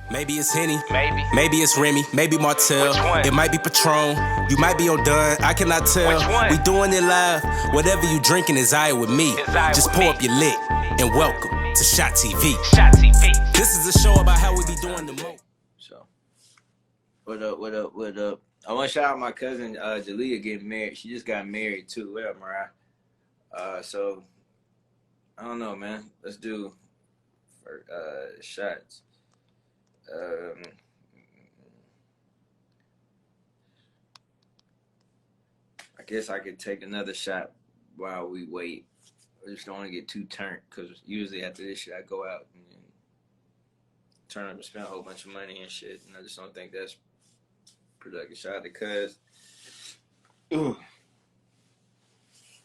Maybe it's Henny, Maybe. maybe it's Remy, maybe Martell. Which one? It might be Patron, you might be on Dunn, I cannot tell. Which one? We doing it live, whatever you drinking is aight with me. It's aight Just with pour me. up your lit, and welcome to Shot TV. Shot TV. This is a show about how we be doing the most. So, what up? I want to shout out my cousin Jalea getting married. She just got married too. What up, Mariah? So, I don't know, man. Let's do shots. I guess I could take another shot while we wait. I just don't want to get too turned because usually after this shit I go out and turn up and spend a whole bunch of money and shit, and I just don't think that's productive. Shout out to Cuz. Ooh.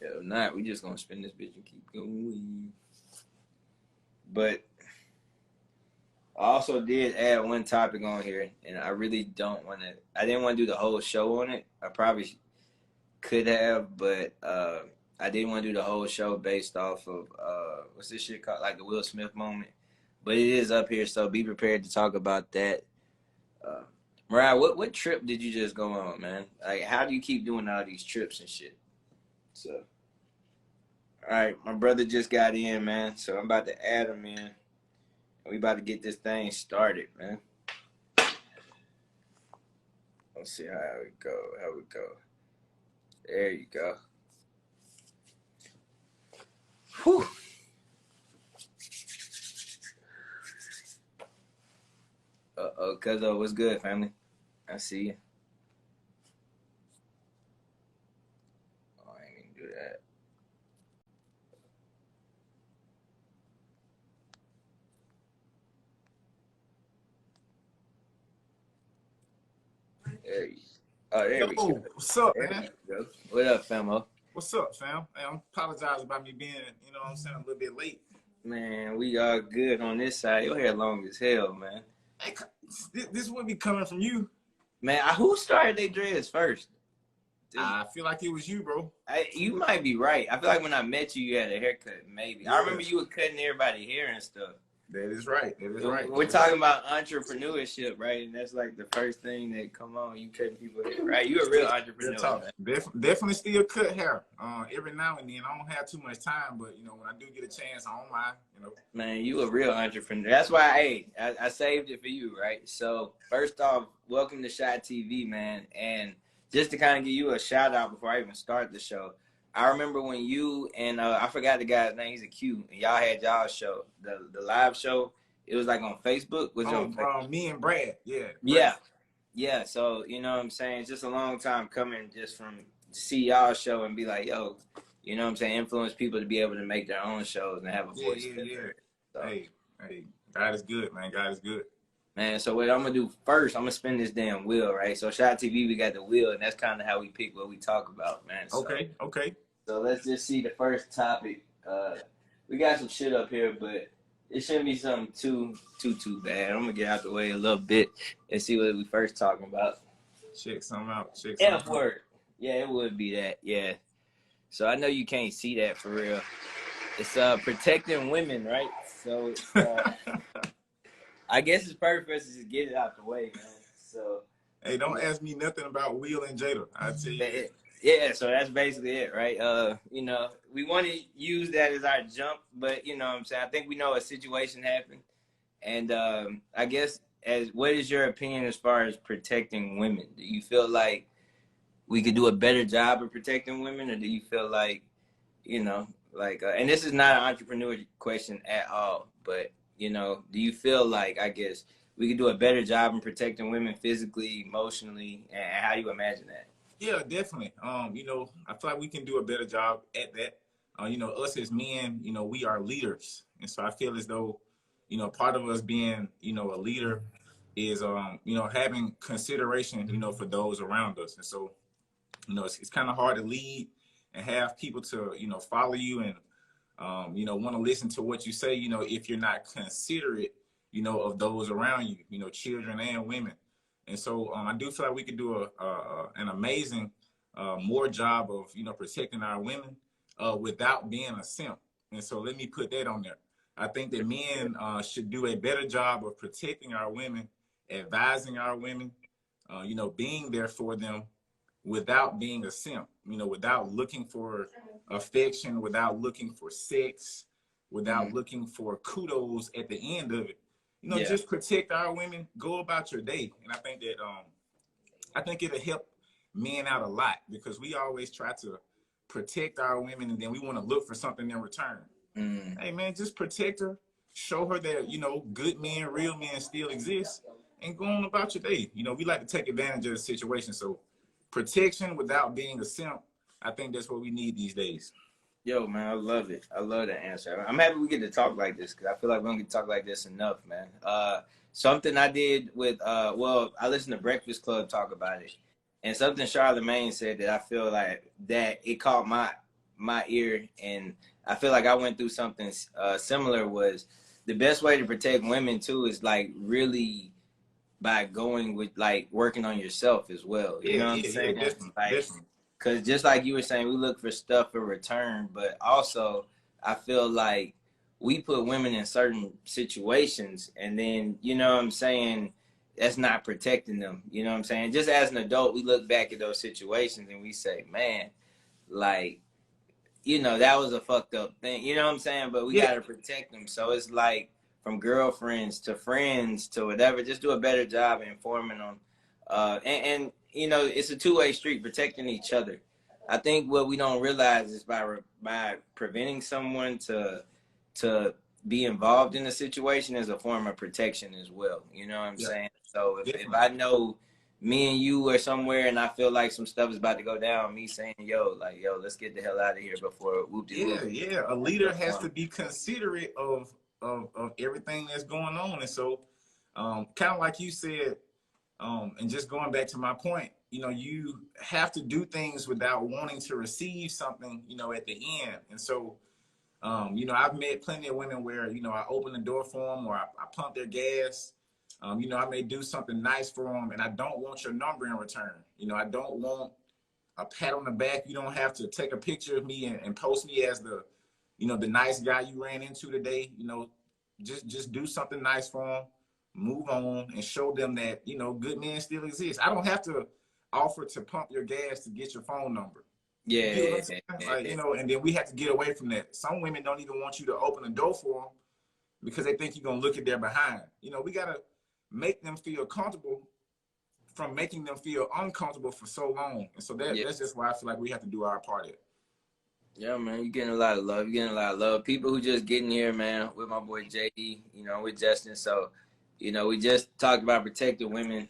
If not, we just gonna spin this bitch and keep going. But I also did add one topic on here, and I really don't want to. I didn't want to do the whole show on it. I probably could have, but I didn't want to do the whole show based off of what's this shit called, like the Will Smith moment. But it is up here, so be prepared to talk about that. Mariah, what trip did you just go on, man? Like, how do you keep doing all these trips and shit? So, all right, my brother just got in, man. So I'm about to add him in. We about to get this thing started, man. Let's see how it go. There you go. Whew. Cuzzo, what's good, family? I see you. Oh, I ain't even do that. There we go. What's up, There man? we go. What up, famo? What's up, fam? Hey, I apologize about me being, you know what I'm saying, a little bit late. Man, we are good on this side. Your hair long as hell, man. Hey, this would be coming from you. Man, who started their dreads first? I feel like it was you, bro. You might be right. I feel like when I met you, you had a haircut, maybe. Yeah. I remember you were cutting everybody's hair and stuff. That is right. We're talking about entrepreneurship, right? And that's like the first thing that come on. You cutting people hair, right? You're a real entrepreneur. Definitely still cut hair. Every now and then. I don't have too much time, but you know, when I do get a chance, I don't mind. You know. Man, you a real entrepreneur. That's why I saved it for you, right? So first off, welcome to Shot TV, man. And just to kind of give you a shout out before I even start the show, I remember when you and I forgot the guy's name. He's a Q, and y'all had y'all show, the live show. It was like on Facebook. Was it me and Brad? Yeah. Brad. Yeah. So you know what I'm saying. It's just a long time coming, just from to see y'all show and be like, yo, you know what I'm saying. Influence people to be able to make their own shows and have a voice. Yeah. So, hey, God is good, man. God is good. Man, so what I'm gonna do first, I'm gonna spin this damn wheel, right? So Shot TV, we got the wheel, and that's kind of how we pick what we talk about, man. So, Okay. So let's just see the first topic. We got some shit up here, but it shouldn't be something too bad. I'm gonna get out the way a little bit and see what we first talking about. Check something out. F word. Yeah, it would be that. Yeah. So I know you can't see that for real. It's protecting women, right? So it's, I guess it's perfect for us to just get it out the way, man. So hey, don't ask me nothing about Will and Jada. I tell you. Yeah, so that's basically it, right? You know, we want to use that as our jump, but you know what I'm saying? I think we know a situation happened. And I guess what is your opinion as far as protecting women? Do you feel like we could do a better job of protecting women, or do you feel like, you know, like, and this is not an entrepreneur question at all, but you know, do you feel like, I guess, we could do a better job in protecting women physically, emotionally, and how do you imagine that? Yeah, definitely. You know, I feel like we can do a better job at that. You know, us as men, you know, we are leaders. And so I feel as though, you know, part of us being, you know, a leader is, you know, having consideration, you know, for those around us. And so, you know, it's kind of hard to lead and have people to, you know, follow you and, you know, want to listen to what you say, you know, if you're not considerate, you know, of those around you, you know, children and women. And so I do feel like we could do an amazing more job of, you know, protecting our women without being a simp. And so let me put that on there. I think that men should do a better job of protecting our women, advising our women, you know, being there for them without being a simp, you know, without looking for affection, without looking for sex, without looking for kudos at the end of it. You know, Yeah. just protect our women, go about your day. And I think that I think it'll help men out a lot because we always try to protect our women and then we want to look for something in return. Hey man, just protect her, show her that, you know, good men, real men still exist, and go on about your day. You know, we like to take advantage of the situation. So protection without being a simp, I think that's what we need these days. Yo, man, I love it. I love that answer. I'm happy we get to talk like this because I feel like we don't get to talk like this enough, man. Something I did with, well, I listened to Breakfast Club talk about it, and something Charlamagne said that I feel like that it caught my ear, and I feel like I went through something similar. Was the best way to protect women too is like really by going with like working on yourself as well. You know what I'm saying? Definitely, Like, definitely. because just like you were saying, we look for stuff in return, but also I feel like we put women in certain situations and then, you know what I'm saying, that's not protecting them. You know what I'm saying? Just as an adult, we look back at those situations and we say, man, like, you know, that was a fucked up thing. You know what I'm saying? But we got to protect them. So it's like from girlfriends to friends to whatever, just do a better job informing them. And you know, it's a two-way street, protecting each other. I think what we don't realize is by preventing someone to be involved in a situation is a form of protection as well. You know what I'm saying? So if I know me and you are somewhere and I feel like some stuff is about to go down, me saying, yo, let's get the hell out of here before whoop-de-whoop. Yeah. A leader has to be considerate of everything that's going on. And so kind of like you said, and just going back to my point, you know, you have to do things without wanting to receive something, you know, at the end. And so, you know, I've met plenty of women where, you know, I open the door for them or I pump their gas. You know, I may do something nice for them and I don't want your number in return. You know, I don't want a pat on the back. You don't have to take a picture of me and post me as the, you know, the nice guy you ran into today. You know, just do something nice for them, move on, and show them that, you know, good men still exist. I don't have to offer to pump your gas to get your phone number. Yeah. You know what I'm saying? Like, you know, and then we have to get away from that. Some women don't even want you to open the door for them because they think you're going to look at their behind. You know, we got to make them feel comfortable from making them feel uncomfortable for so long. And so that's just why I feel like we have to do our part here. Yeah, man, you're getting a lot of love. You're getting a lot of love. People who just getting here, man, with my boy JD, you know, with Justin. So, you know, we just talked about protecting women.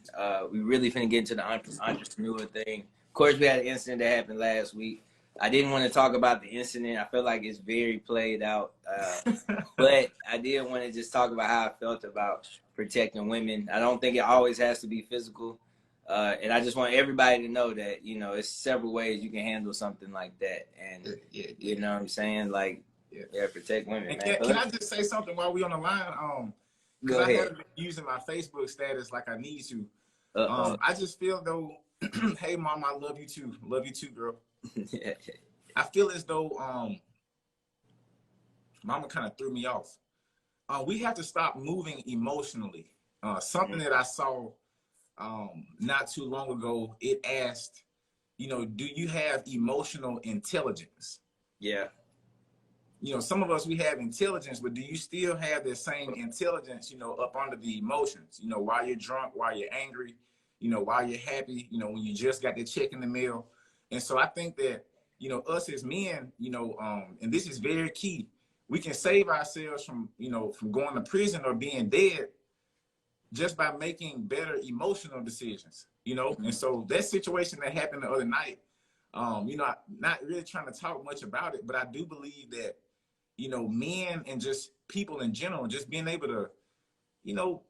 We really finna get into the entrepreneur thing. Of course, we had an incident that happened last week. I didn't want to talk about the incident. I feel like it's very played out. But I did want to just talk about how I felt about protecting women. I don't think it always has to be physical. And I just want everybody to know that, you know, it's several ways you can handle something like that. And, you know what I'm saying? Like, protect women, and man. Can I just say something while we on the line? Because I haven't been using my Facebook status like I need to. I just feel though, hey, mom, I love you too. Love you too, girl. I feel as though mama kind of threw me off. We have to stop moving emotionally. Something that I saw not too long ago, it asked, you know, do you have emotional intelligence? Yeah. You know, some of us, we have intelligence, but do you still have that same intelligence, you know, up under the emotions, you know, while you're drunk, while you're angry, you know, while you're happy, you know, when you just got the check in the mail. And so I think that, you know, us as men, you know, and this is very key, we can save ourselves from, you know, from going to prison or being dead just by making better emotional decisions, you know? And so that situation that happened the other night, you know, not really trying to talk much about it, but I do believe that, you know, men and just people in general, just being able to, you know,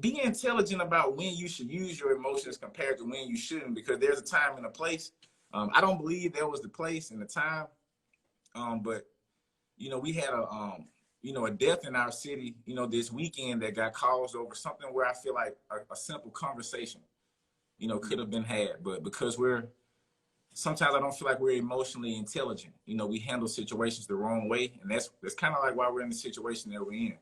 be intelligent about when you should use your emotions compared to when you shouldn't, because there's a time and a place. I don't believe there was the place and the time, but, you know, we had you know, a death in our city, you know, this weekend that got caused over something where I feel like a simple conversation, you know, could have been had. But because we're sometimes I don't feel like we're emotionally intelligent. You know, we handle situations the wrong way, and that's kind of like why we're in the situation that we're in.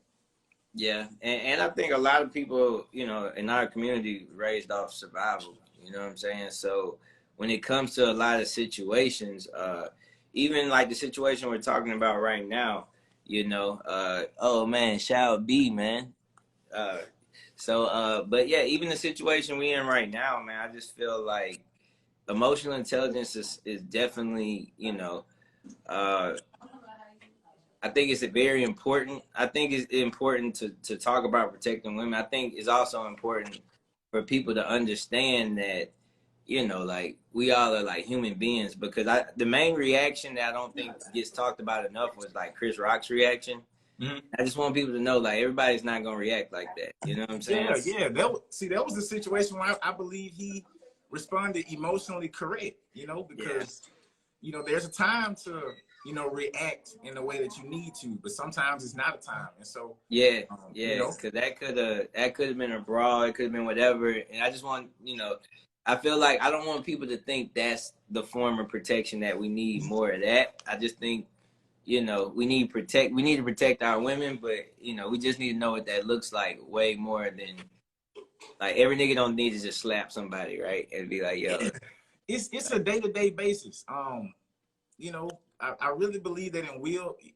Yeah, and I think a lot of people, you know, in our community raised off survival, you know what I'm saying? So when it comes to a lot of situations, even like the situation we're talking about right now, you know, oh man, shall be, man. Uh, but yeah, even the situation we in right now, man, I just feel like emotional intelligence is definitely, you know, uh, I think it's very important. I think it's important to talk about protecting women. I think it's also important for people to understand that, you know, like we all are like human beings, because the main reaction that I don't think gets talked about enough was like Chris Rock's reaction. Mm-hmm. I just want people to know, like, everybody's not gonna react like that. You know what I'm saying? Yeah. That was the situation where I believe he responded emotionally correct. You know, because you know there's a time to, you know, react in the way that you need to, but sometimes it's not a time. And so Yeah, you know, because that could have been a brawl. It could have been whatever. And I just want, you know, I feel like I don't want people to think that's the form of protection that we need more of that. I just think, you know, we need to protect our women, but you know, we just need to know what that looks like way more than like every nigga don't need to just slap somebody, right? And be like, yo. It's a day-to-day basis. You know, I really believe that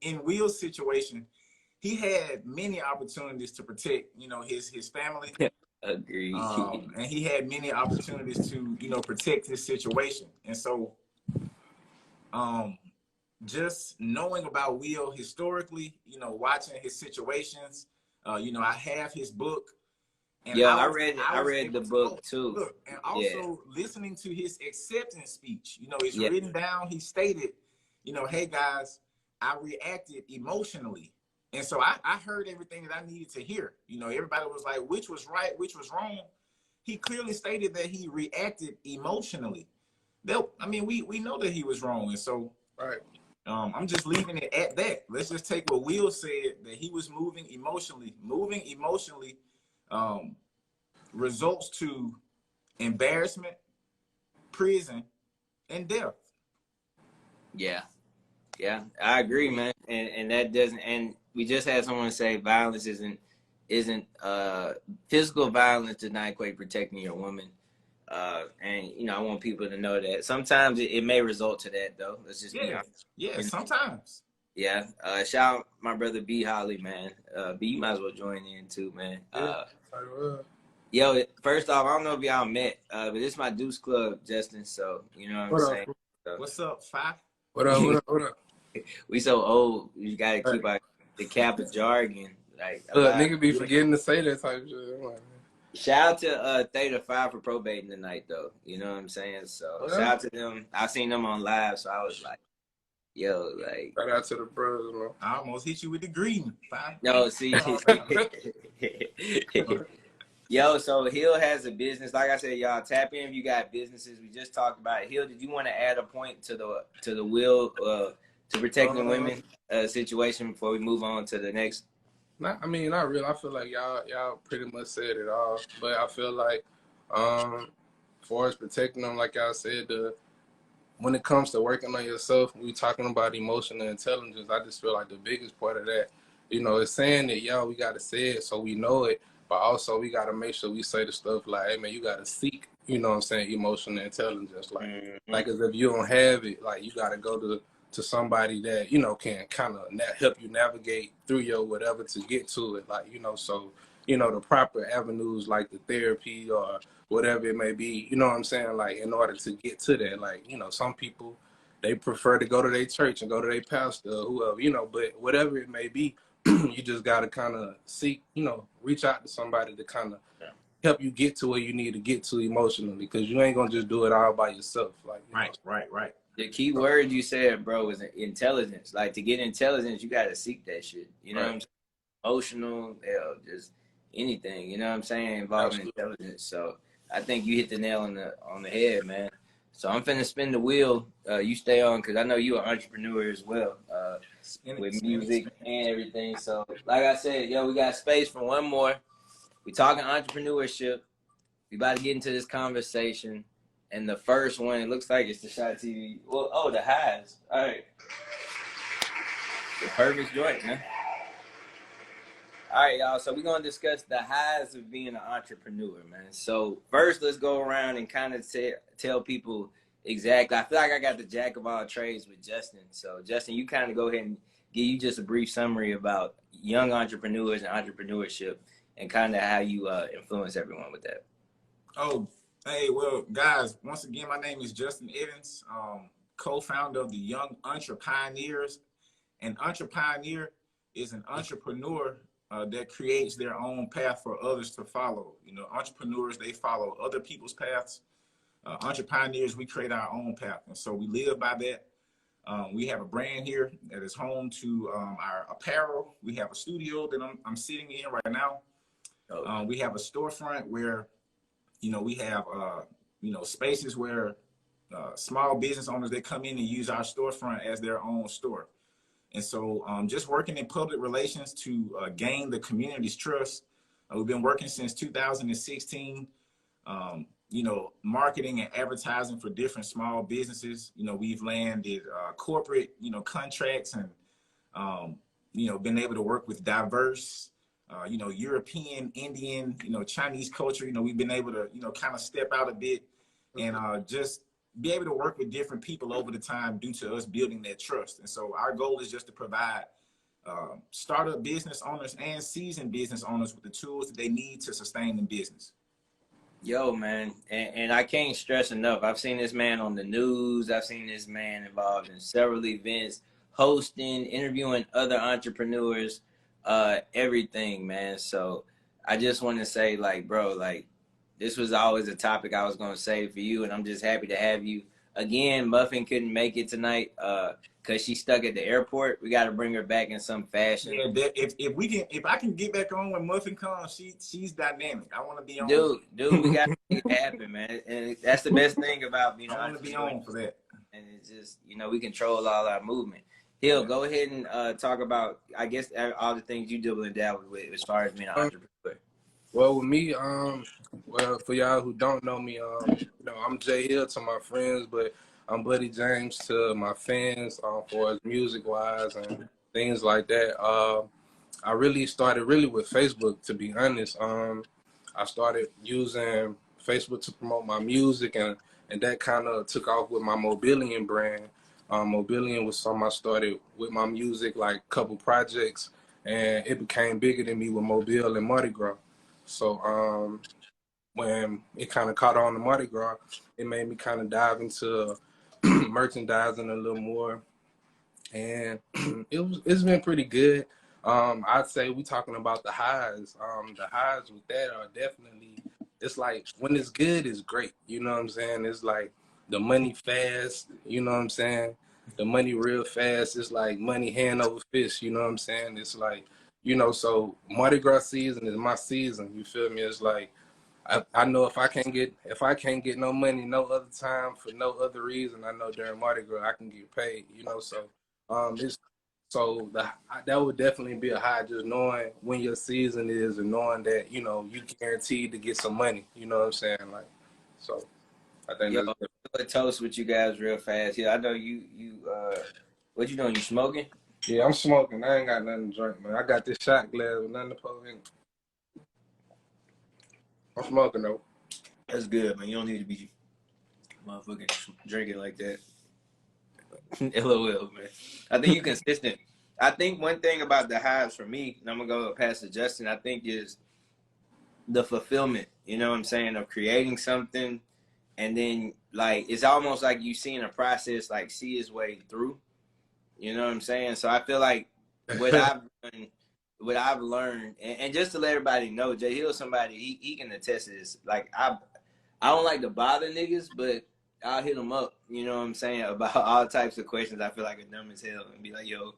in Will's situation, he had many opportunities to protect, you know, his family. Agree. And he had many opportunities to, you know, protect his situation. And so just knowing about Will historically, you know, watching his situations, you know, I have his book. And Yeah, I I was read the able to book too. look, and also listening to his acceptance speech. You know, it's Yeah. written down. He stated, you know, hey guys, I reacted emotionally. And so I heard everything that I needed to hear. You know, everybody was like, which was right, which was wrong. He clearly stated that he reacted emotionally. I mean, we know that he was wrong. And so I'm just leaving it at that. Let's just take what Will said, that he was moving emotionally. Moving emotionally results to embarrassment, prison, and death. Yeah. Yeah, I agree, man. And that doesn't, and we just had someone say violence isn't physical violence does not equate protecting your woman. And you know, I want people to know that sometimes it may result to that though. Let's just be honest. Yeah, sometimes. Yeah. Shout out my brother B Holly, man. B, you might as well join in too, man. Yo, first off, I don't know if y'all met, but this is my Deuce Club, Justin. So you know what I'm saying. So, what's up, Fi? What up? We so old, you gotta keep the cap of jargon. Like, Look, nigga be forgetting to say that type of shit. Like, shout out to Theta 5 for probating tonight, though. You know what I'm saying? So shout out to them. I seen them on live, so I was like, yo, like. Shout out to the brothers, man. I almost hit you with the green, Fi. No, see. Yo, so Hill has a business. Like I said, y'all tap in if you got businesses. We just talked about it. Hill, did you want to add a point to the Will to protecting women situation before we move on to the next? Not really. I feel like y'all pretty much said it all. But I feel like, as far as protecting them, like y'all said, when it comes to working on yourself, we talking about emotional intelligence. I just feel like the biggest part of that, you know, is saying that, we got to say it so we know it. But also, we got to make sure we say the stuff like, hey, man, you got to seek, you know what I'm saying, emotional intelligence. Like as if you don't have it, like, you got to go to somebody that, you know, can kind of help you navigate through your whatever to get to it. Like, you know, so, you know, the proper avenues like the therapy or whatever it may be, you know what I'm saying? Like, in order to get to that, like, you know, some people, they prefer to go to their church and go to their pastor or whoever, you know, but whatever it may be, you just got to kind of seek, you know, reach out to somebody to kind of help you get to where you need to get to emotionally, because you ain't going to just do it all by yourself. Like, Right. The key word you said, bro, is intelligence. Like, to get intelligence, you got to seek that shit. You know what I'm saying? Emotional, just anything, you know what I'm saying, involving intelligence. So I think you hit the nail on the head, man. So I'm finna spin the wheel. You stay on, because I know you're an entrepreneur as well, with music and everything. So like I said, we got space for one more. We talking entrepreneurship. We about to get into this conversation. And the first one, it looks like it's the Shot TV. Well, oh, the highs. All right. The perfect joint, man. All right, y'all. So we're going to discuss the highs of being an entrepreneur, man. So first, let's go around and kind of tell people exactly. I feel like I got the jack of all trades with Justin. So, Justin, you kind of go ahead and give you just a brief summary about young entrepreneurs and entrepreneurship and kind of how you influence everyone with that. Oh, hey, well, guys, once again, my name is Justin Evans, co-founder of the Young Entrepreneurs. An entrepreneur is an entrepreneur that creates their own path for others to follow. You know, entrepreneurs, they follow other people's paths. Entrepreneurs, we create our own path. And so we live by that. We have a brand here that is home to our apparel. We have a studio that I'm sitting in right now. We have a storefront where, you know, we have, you know, spaces where small business owners, they come in and use our storefront as their own store. And so just working in public relations to gain the community's trust. We've been working since 2016, you know, marketing and advertising for different small businesses. You know, we've landed corporate, you know, contracts and, you know, been able to work with diverse, you know, European, Indian, you know, Chinese culture. You know, we've been able to, you know, kind of step out a bit and just be able to work with different people over the time due to us building that trust. And so our goal is just to provide startup business owners and seasoned business owners with the tools that they need to sustain the business. Yo, man, and I can't stress enough. I've seen this man on the news. I've seen this man involved in several events, hosting, interviewing other entrepreneurs, everything, man. So I just want to say, like, bro, like, this was always a topic I was going to say for you, and I'm just happy to have you. Again, Muffin couldn't make it tonight because she's stuck at the airport. We got to bring her back in some fashion. Yeah, if I can get back on when Muffin comes, she's dynamic. I want to be on. Dude, we got to make it happen, man. And that's the best thing about being. I want to be on for that. And it's just, you know, we control all our movement. Hill, go ahead and talk about, I guess, all the things you double and dabble with as far as being an entrepreneur. Well, with me, well, for y'all who don't know me, you know, I'm Jay Hill to my friends, but I'm Buddy James to my fans, for as music-wise and things like that. I really started with Facebook, to be honest. I started using Facebook to promote my music, and that kind of took off with my Mobilian brand. Mobilian was something I started with my music, like a couple projects, and it became bigger than me with Mobile and Mardi Gras. So when it kind of caught on to Mardi Gras, it made me kind of dive into merchandising a little more, and it's been pretty good. I'd say we talking about the highs. The highs with that are definitely, it's like when it's good, it's great. You know what I'm saying? It's like the money fast. You know what I'm saying? The money real fast. It's like money hand over fist. You know what I'm saying? It's like, you know, so Mardi Gras season is my season. You feel me? It's like I know if I can't get no money no other time for no other reason, I know during Mardi Gras I can get paid. You know, so that would definitely be a high, just knowing when your season is and knowing that, you know, you guaranteed to get some money. You know what I'm saying? Like, so I think that's toast with you guys real fast. Yeah, I know you what you doing? You smoking? Yeah, I'm smoking. I ain't got nothing to drink, man. I got this shot glass with nothing to put in. I'm smoking, though. That's good, man. You don't need to be motherfucking drinking like that. LOL, man. I think you're consistent. I think one thing about the highs for me, and I'm going to go past to Justin, I think is the fulfillment, you know what I'm saying, of creating something. And then, like, it's almost like you seeing a process, like, see its way through. You know what I'm saying? So I feel like what I've learned, and just to let everybody know, Jay Hill, somebody, he can attest to this. Like, I don't like to bother niggas, but I'll hit them up, you know what I'm saying, about all types of questions. I feel like a dumb as hell and be like, yo,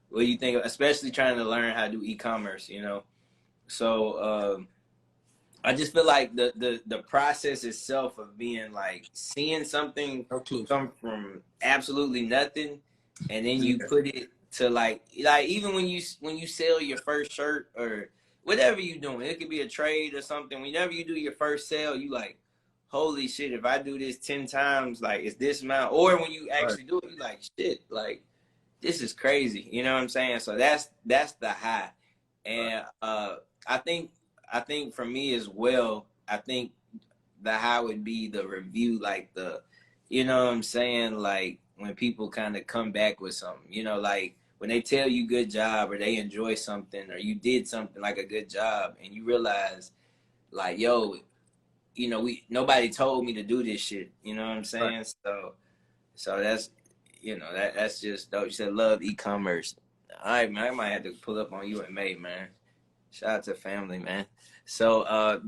what do you think? Especially trying to learn how to do e-commerce, you know? So I just feel like the process itself of being like seeing something come from absolutely nothing, and then you put it to like even when you sell your first shirt or whatever you're doing, it could be a trade or something. Whenever you do your first sale, you like, holy shit, if I do this 10 times, like, it's this amount. Or when you actually do it, you like, shit, like, this is crazy. You know what I'm saying? So that's the high. And I think for me as well, I think the high would be the review, like you know what I'm saying? Like when people kind of come back with something, you know, like when they tell you good job or they enjoy something or you did something like a good job and you realize like, yo, you know, nobody told me to do this shit. You know what I'm saying? Right. So that's, you know, that's just dope. You said love e-commerce. All right, man, I might have to pull up on you in May, man. Shout out to family, man. So,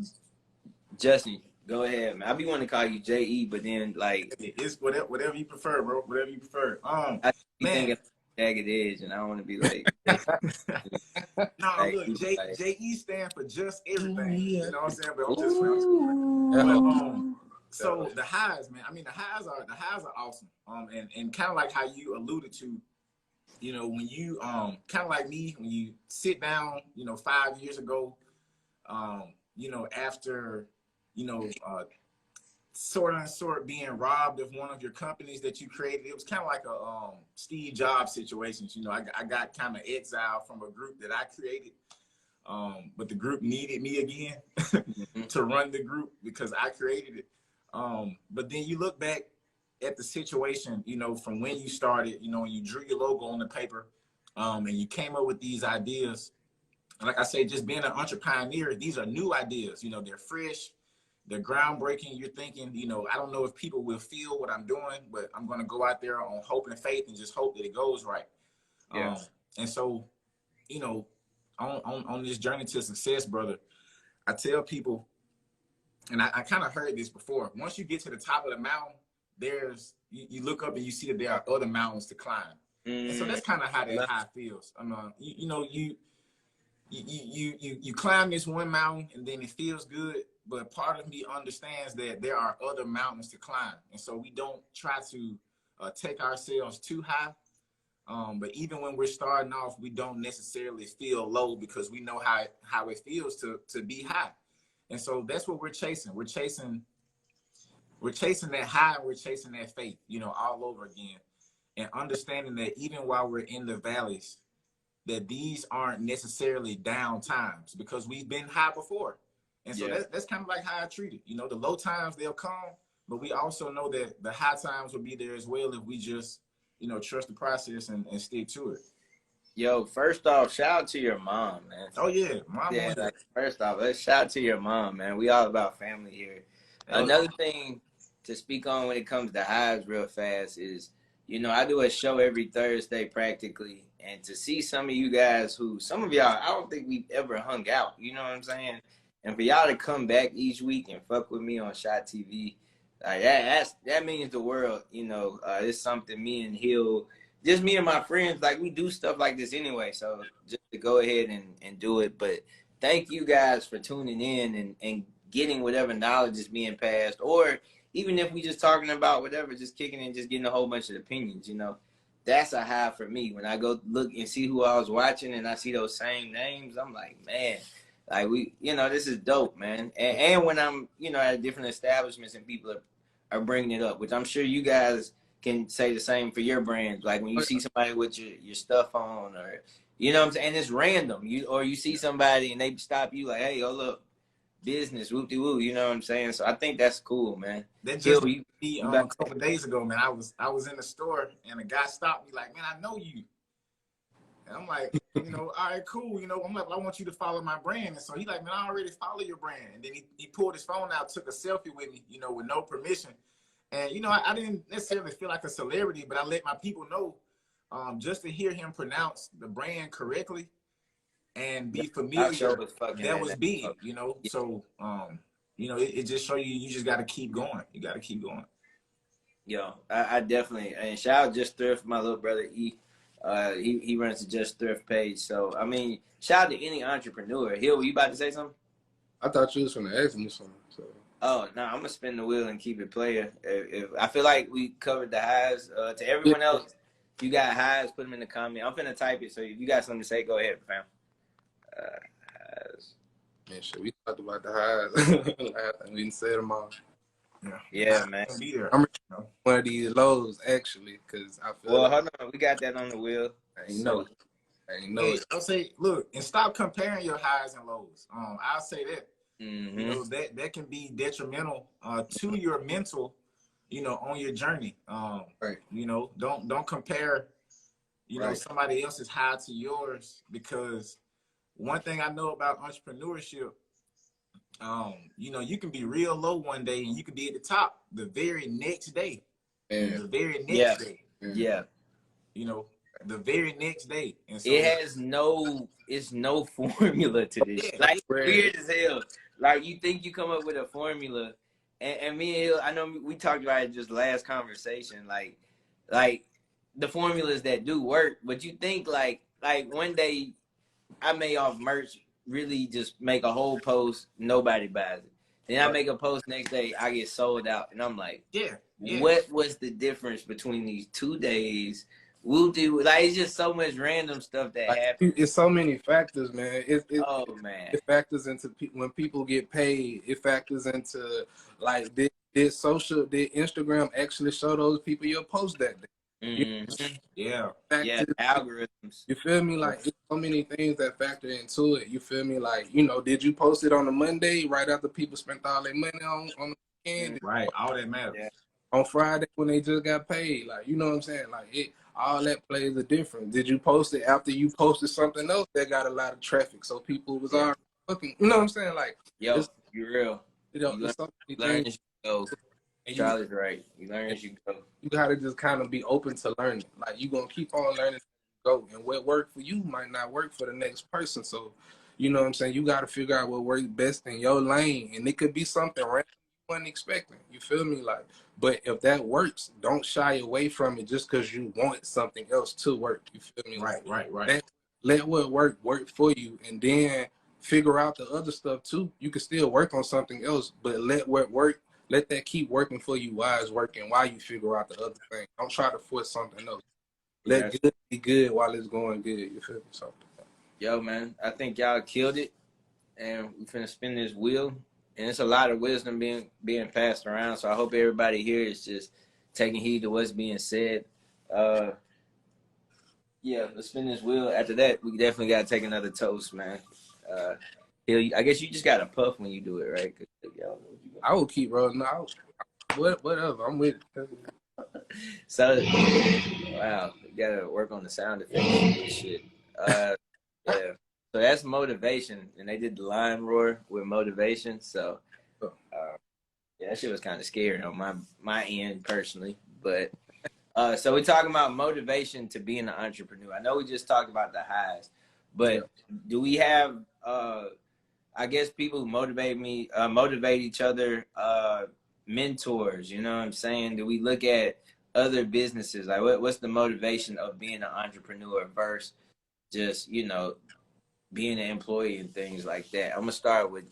Justin, go ahead, man. I be wanting to call you J.E., but then, like... It's whatever you prefer, bro. Whatever you prefer. I be thinking jagged edge, and I don't want to be like... No, like, look, J.E. stand for just everything. You know what I'm saying? But I'm just playing. So the highs, man. I mean, the highs are awesome. And kind of like how you alluded to, you know, when you kind of like me, when you sit down, you know, 5 years ago, you know, after, you know, sort of being robbed of one of your companies that you created, it was kind of like a Steve Jobs situation. You know, I got kind of exiled from a group that I created, but the group needed me again to run the group because I created it. But then you look back at the situation, you know, from when you started, you know, and you drew your logo on the paper, and you came up with these ideas. Like I say, just being an entrepreneur, these are new ideas. You know, they're fresh, they're groundbreaking. You're thinking, you know, I don't know if people will feel what I'm doing, but I'm going to go out there on hope and faith and just hope that it goes right. Yeah. And so, you know, on this journey to success, brother, I tell people, and I kind of heard this before, once you get to the top of the mountain, you look up and you see that there are other mountains to climb. And so that's kind of how that high feels. You know, you climb this one mountain and then it feels good, but part of me understands that there are other mountains to climb. And so we don't try to take ourselves too high. But even when we're starting off, we don't necessarily feel low because we know how it feels to be high. And so that's what we're chasing. We're chasing that high and we're chasing that faith, you know, all over again. And understanding that even while we're in the valleys, that these aren't necessarily down times because we've been high before. And so that's kind of like how I treat it. You know, the low times, they'll come, but we also know that the high times will be there as well if we just, you know, trust the process and stick to it. Yo, first off, shout out to your mom, man. Oh, yeah. Mom, yeah, like, first off, let's shout out to your mom, man. We all about family here. Another thing to speak on when it comes to highs real fast is, you know, I do a show every Thursday practically. And to see some of you guys some of y'all, I don't think we've ever hung out. You know what I'm saying? And for y'all to come back each week and fuck with me on Shot TV, like that means the world. You know, it's something me and Hill, just me and my friends, like we do stuff like this anyway. So just to go ahead and do it. But thank you guys for tuning in and getting whatever knowledge is being passed. Or even if we just talking about whatever, just kicking and just getting a whole bunch of opinions, you know. That's a high for me. When I go look and see who I was watching and I see those same names, I'm like, man, like you know, this is dope, man. And when I'm, you know, at different establishments and people are bringing it up, which I'm sure you guys can say the same for your brands. Like when you see somebody with your stuff on, or, you know what I'm saying? And it's random. You see somebody and they stop you like, hey, hold up. Business, whoop-de-woo, you know what I'm saying? So I think that's cool, man. That just a couple of days ago, man. I was in the store and a guy stopped me like, man, I know you. And I'm like, you know, all right, cool. You know, I'm like, well, I want you to follow my brand. And so he like, man, I already follow your brand. And then he pulled his phone out, took a selfie with me, you know, with no permission. And, you know, I didn't necessarily feel like a celebrity, but I let my people know just to hear him pronounce the brand correctly and be familiar, that was big, you know. So, you know, it just show you just got to keep going. You got to keep going. Yo, I definitely, and shout out Just Thrift, my little brother E. He runs the Just Thrift page. So, I mean, shout out to any entrepreneur. Hill, you about to say something? I thought you was going to ask me something. So. Oh, no, I'm going to spin the wheel and keep it player. If I feel like we covered the highs. To everyone else, if you got highs, put them in the comment. I'm finna type it, so if you got something to say, go ahead, fam. Man, shit, we talked about the highs. We didn't say them all. Yeah, man. Be there. I'm You know? one of these lows actually, cause I feel Well, like hold on, we got that on the wheel. I ain't know it. I ain't know Hey, it. I'll say, look, and stop comparing your highs and lows. I'll say that. Mm-hmm. You know, that can be detrimental to your mental, you know, on your journey. Right. You know, don't compare, you know, Right. somebody else's high to yours, because one thing I know about entrepreneurship, you know, you can be real low one day and you can be at the top the very next day. Yeah. The very next Yeah. day. Yeah. You know, the very next day. And so It has it's no formula to this. yeah, Like, Right. weird as hell. Like, you think you come up with a formula, and me and Hill, I know we talked about it just last conversation. Like the formulas that do work, but you think like one day I may off merch really just make a whole post, nobody buys it. Then I make a post next day, I get sold out, and I'm like, yeah. what was the difference between these 2 days? We'll do like it's just so much random stuff that happens. It's so many factors, man. Oh man, It factors into when people get paid. It factors into like did Instagram actually show those people your post that day? mm-hmm. Yeah. Yeah, algorithms. You feel me? Like it's so many things that factor into it. You feel me? Like, you know, did you post it on a Monday right after people spent all their money on the weekend? Right. All that matters. Yeah. On Friday when they just got paid? Like, you know what I'm saying? Like it all that plays a difference. Did you post it after you posted something else that got a lot of traffic? So people was already looking, you know what I'm saying? Like Yo, you real. you know, You there's so many learn things. as you go. And Charlie's right. You learn as you go. you gotta just kind of be open to learning. Like you gonna keep on learning, go, and what worked for you might not work for the next person. So, you know what I'm saying? You gotta figure out what works best in your lane, and it could be something random you wasn't expecting. You feel me? Like, but if that works, don't shy away from it just because you want something else to work. You feel me? Right. Like, Right. let what work for you, and then figure out the other stuff too. You can still work on something else, but let what work. Let that keep working for you while it's working, while you figure out the other thing. Don't try to force something else. Let good be good while it's going good. You feel me? So, Yo, man, I think y'all killed it, and we finna spin this wheel, and it's a lot of wisdom being passed around. So I hope everybody here is just taking heed to what's being said. Yeah, let's spin this wheel. After that, we definitely gotta take another toast, man. Hill, I guess you just gotta puff when you do it, right? I will keep rolling out. Whatever. I'm with it. So, wow, we gotta work on the sound effects and shit. Yeah. So that's motivation, and they did the lion roar with motivation. So, yeah, that shit was kind of scary on my end personally. But so we're talking about motivation to being an entrepreneur. I know we just talked about the highs, but do we have? I guess people who motivate each other, mentors. You know what I'm saying? Do we look at other businesses? Like, what's the motivation of being an entrepreneur versus just, you know, being an employee and things like that? I'm gonna start with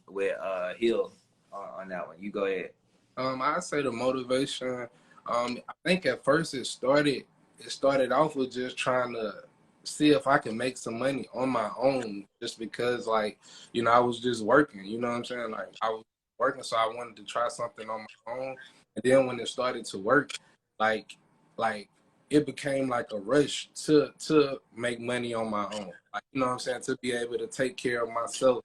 Hill on that one. You go ahead. I say the motivation. I think at first it started off with just trying to see if I can make some money on my own, just because, like, you know, I was just working. You know what I'm saying? Like, I was working, so I wanted to try something on my own. And then when it started to work, like it became like a rush to make money on my own. Like, you know what I'm saying? To be able to take care of myself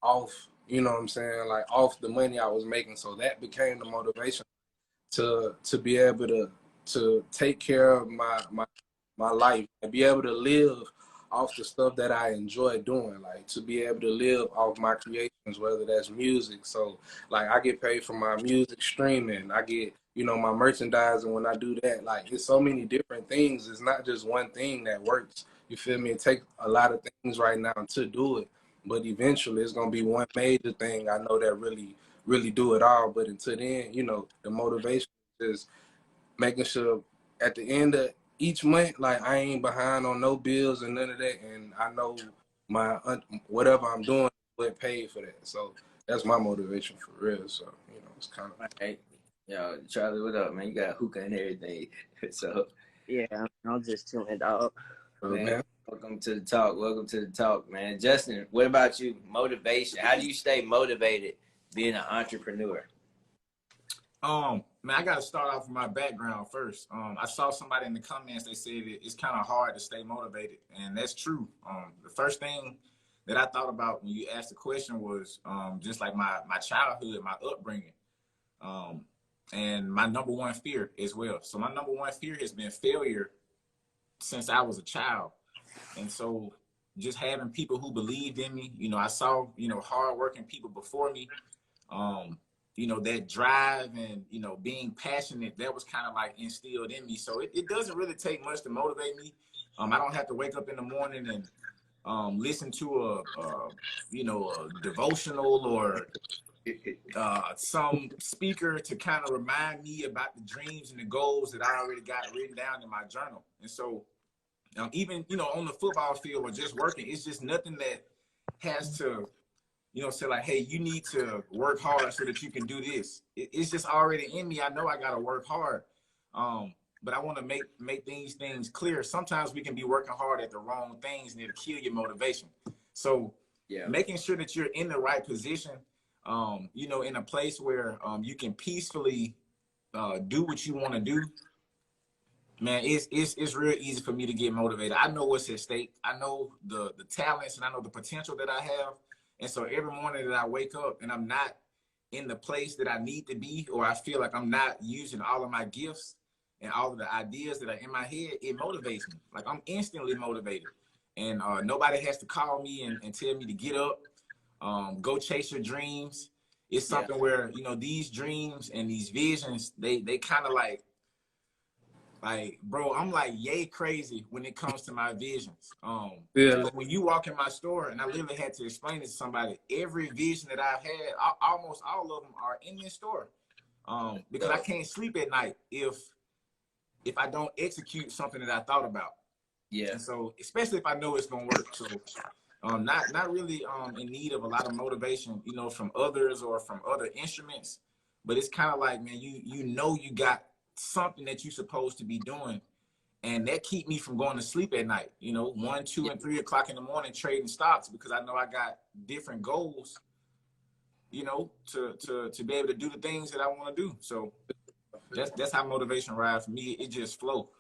off, you know what I'm saying, like off the money I was making. So that became the motivation to be able to take care of my life and be able to live off the stuff that I enjoy doing, like to be able to live off my creations, whether that's music. So like I get paid for my music streaming, I get, you know, my merchandising when I do that. Like it's so many different things. It's not just one thing that works. You feel me? It takes a lot of things right now to do it. But eventually it's gonna be one major thing I know that really do it all. But until then, you know, the motivation is making sure at the end of each month, like I ain't behind on no bills and none of that, and I know my whatever I'm doing get paid for that. So that's my motivation for real. So, you know, it's kind of. Hey, yo, Charlie, what up, man? You got hookah and everything. So Yeah, I'm just chilling, dog. man, welcome to the talk. Welcome to the talk, man. Justin, what about you? Motivation. How do you stay motivated being an entrepreneur? Man, I got to start off with my background first. I saw somebody in the comments, they said it's kind of hard to stay motivated, and that's true. The first thing that I thought about when you asked the question was just like my childhood, my upbringing, and my number one fear as well. So my number one fear has been failure since I was a child. And so just having people who believed in me, I saw, hardworking people before me, that drive and, being passionate, that was kind of like instilled in me. So it doesn't really take much to motivate me. I don't have to wake up in the morning and listen to a devotional or some speaker to kind of remind me about the dreams and the goals that I already got written down in my journal. And so even, on the football field or just working, it's just nothing that has to, say like, hey, you need to work hard so that you can do this. It's just already in me. I know I got to work hard. But I want to make these things clear. Sometimes we can be working hard at the wrong things and it'll kill your motivation. So making sure that you're in the right position, in a place where you can peacefully do what you want to do. Man, it's real easy for me to get motivated. I know what's at stake. I know the talents and I know the potential that I have. And so every morning that I wake up and I'm not in the place that I need to be, or I feel like I'm not using all of my gifts and all of the ideas that are in my head, it motivates me. Like I'm instantly motivated. And nobody has to call me and tell me to get up, go chase your dreams. It's something where, these dreams and these visions, they kind of like, bro, I'm like yay crazy when it comes to my visions. When you walk in my store, and I literally had to explain it to somebody, every vision that I've had, almost all of them are in this store. Because I can't sleep at night if I don't execute something that I thought about. Yeah. And so, especially if I know it's gonna work. So, not really in need of a lot of motivation, from others or from other instruments. But it's kind of like, man, you got something that you're supposed to be doing, and that keep me from going to sleep at night, 1, 2, and 3 o'clock in the morning trading stocks, because I know I got different goals, to be able to do the things that I want to do. So that's how motivation rides for me. It just flow.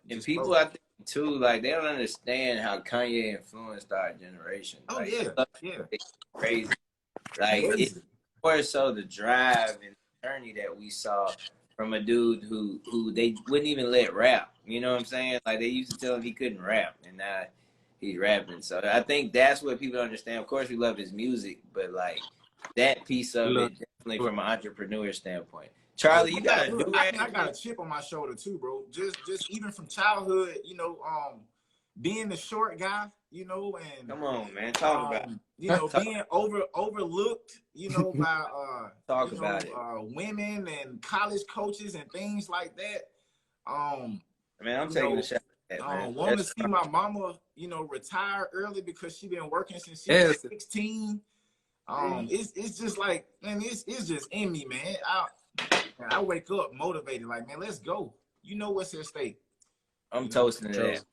And people, I think too, like they don't understand how Kanye influenced our generation. Oh, like, yeah. It's crazy. Like it's more so the drive and the journey that we saw from a dude who they wouldn't even let rap. You know what I'm saying? Like they used to tell him he couldn't rap, and now he's rapping. So I think that's what people understand. Of course, we love his music, but like that piece of it, definitely from an entrepreneur standpoint. Charlie, you got a do-rag? I got a chip on my shoulder too, bro. Just even from childhood, being the short guy, and come on, man, talk about it. Being overlooked, by talk about it. Women and college coaches and things like that. Man, I'm taking a shot at that, man. Want to see my mama, retire early because she been working since she was 16. It's just like, man, it's just in me, man. I wake up motivated, like, man, let's go. You know what's at stake. I'm toasting that.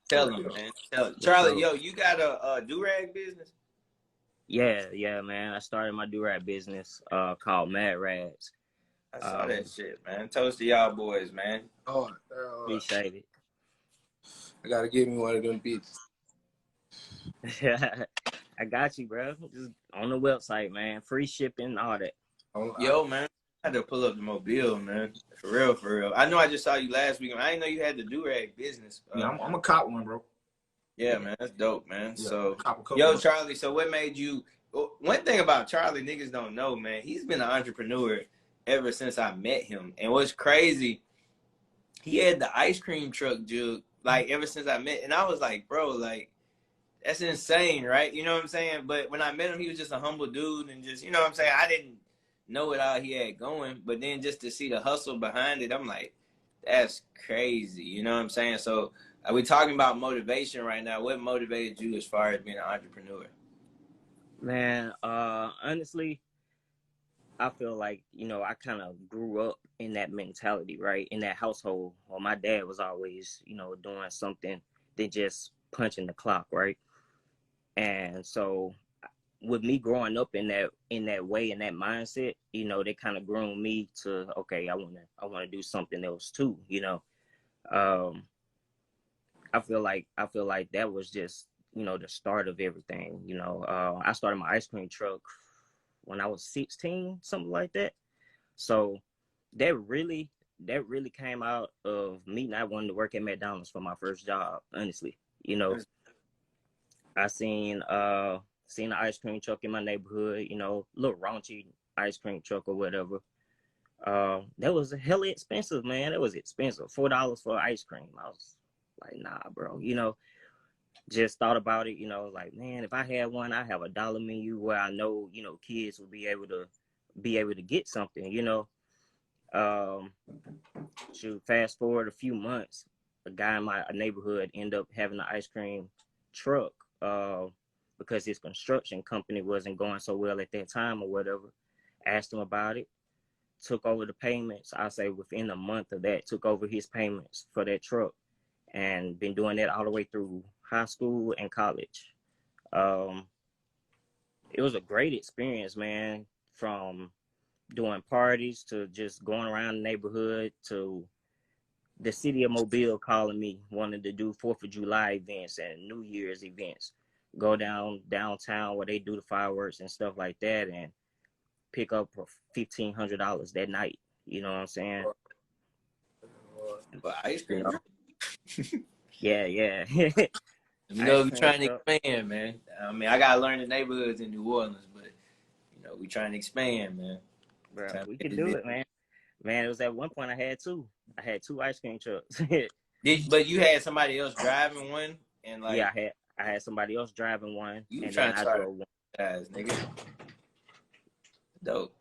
Tell him, man. Tell him. Charlie, yo, you got a do-rag business? Yeah, man. I started my do-rag business called Mad Rags. I saw that shit, man. Toast to y'all boys, man. Appreciate it. I gotta give me one of them beats. I got you, bro. Just on the website, man. Free shipping, all that. Yo, man. I had to pull up the mobile, man. For real. I know I just saw you last week. I didn't know you had the do-rag business. Yeah, I'm a cop one, bro. Yeah, man. That's dope, man. Yeah, so, yo, Charlie, so what made you... One thing about Charlie, niggas don't know, man. He's been an entrepreneur ever since I met him. And what's crazy, he had the ice cream truck jug, like, ever since I met. And I was like, bro, like, that's insane, right? You know what I'm saying? But when I met him, he was just a humble dude and just, you know what I'm saying? I didn't know what all he had going, but then just to see the hustle behind it, I'm like, that's crazy. You know what I'm saying? So are we talking about motivation right now? What motivated you as far as being an entrepreneur? Man, honestly, I feel like, I kind of grew up in that mentality, right? In that household. Well, my dad was always, doing something than just punching the clock, right? And so with me growing up in that way, in that mindset, you know, they kind of groomed me to, okay, I wanna do something else too, you know. Um, I feel like that was just, you know, the start of everything. You know, I started my ice cream truck when I was 16, something like that. So that really came out of me not wanting to work at McDonald's for my first job. Honestly, you know, I seen an ice cream truck in my neighborhood. You know, little raunchy ice cream truck or whatever. That was hella expensive, man. It was expensive. $4 for ice cream. I was like, nah, bro. You know, just thought about it. You know, like, man, if I had one, I have a dollar menu where I know, you know, kids will be able to get something. You know, shoot. Fast forward a few months, a guy in my neighborhood ended up having an ice cream truck. Because his construction company wasn't going so well at that time or whatever. Asked him about it. Took over the payments. I say within a month of that, took over his payments for that truck, and been doing that all the way through high school and college. It was a great experience, man. From doing parties to just going around the neighborhood to the city of Mobile calling me, wanting to do 4th of July events and New Year's events. Go downtown where they do the fireworks and stuff like that, and pick up for $1,500 that night. You know what I'm saying? But ice cream. Yeah. You know, we're trying to expand, man. I mean, I gotta learn the neighborhoods in New Orleans, but you know, we trying to expand, man. Bro, we can do it, man. Man, it was at one point I had two ice cream trucks. But you had somebody else driving one, and like, yeah, I had somebody else driving one, and then I drove one. Guys, nigga. Dope.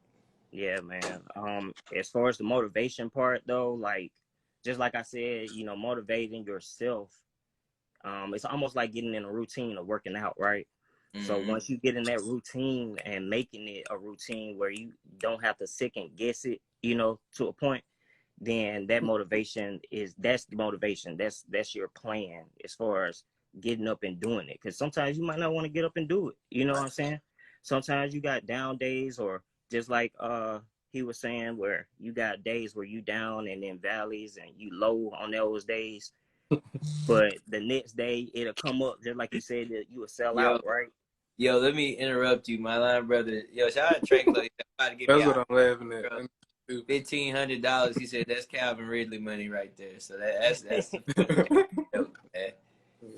Yeah, man. As far as the motivation part though, like, just like I said, you know, motivating yourself, it's almost like getting in a routine of working out, right? Mm-hmm. So once you get in that routine and making it a routine where you don't have to second guess it, you know, to a point, then that motivation that's the motivation. That's your plan as far as getting up and doing it. Because sometimes you might not want to get up and do it. You know what I'm saying? Sometimes you got down days, or just like he was saying, where you got days where you down and then valleys and you low on those days. But the next day it'll come up, just like you said, that you will sell out, right? Yo, let me interrupt you, my line brother. Yo, shout out to Trey Clay. That's what I'm laughing at. $1,500. He said that's Calvin Ridley money right there. So that's a joke, man.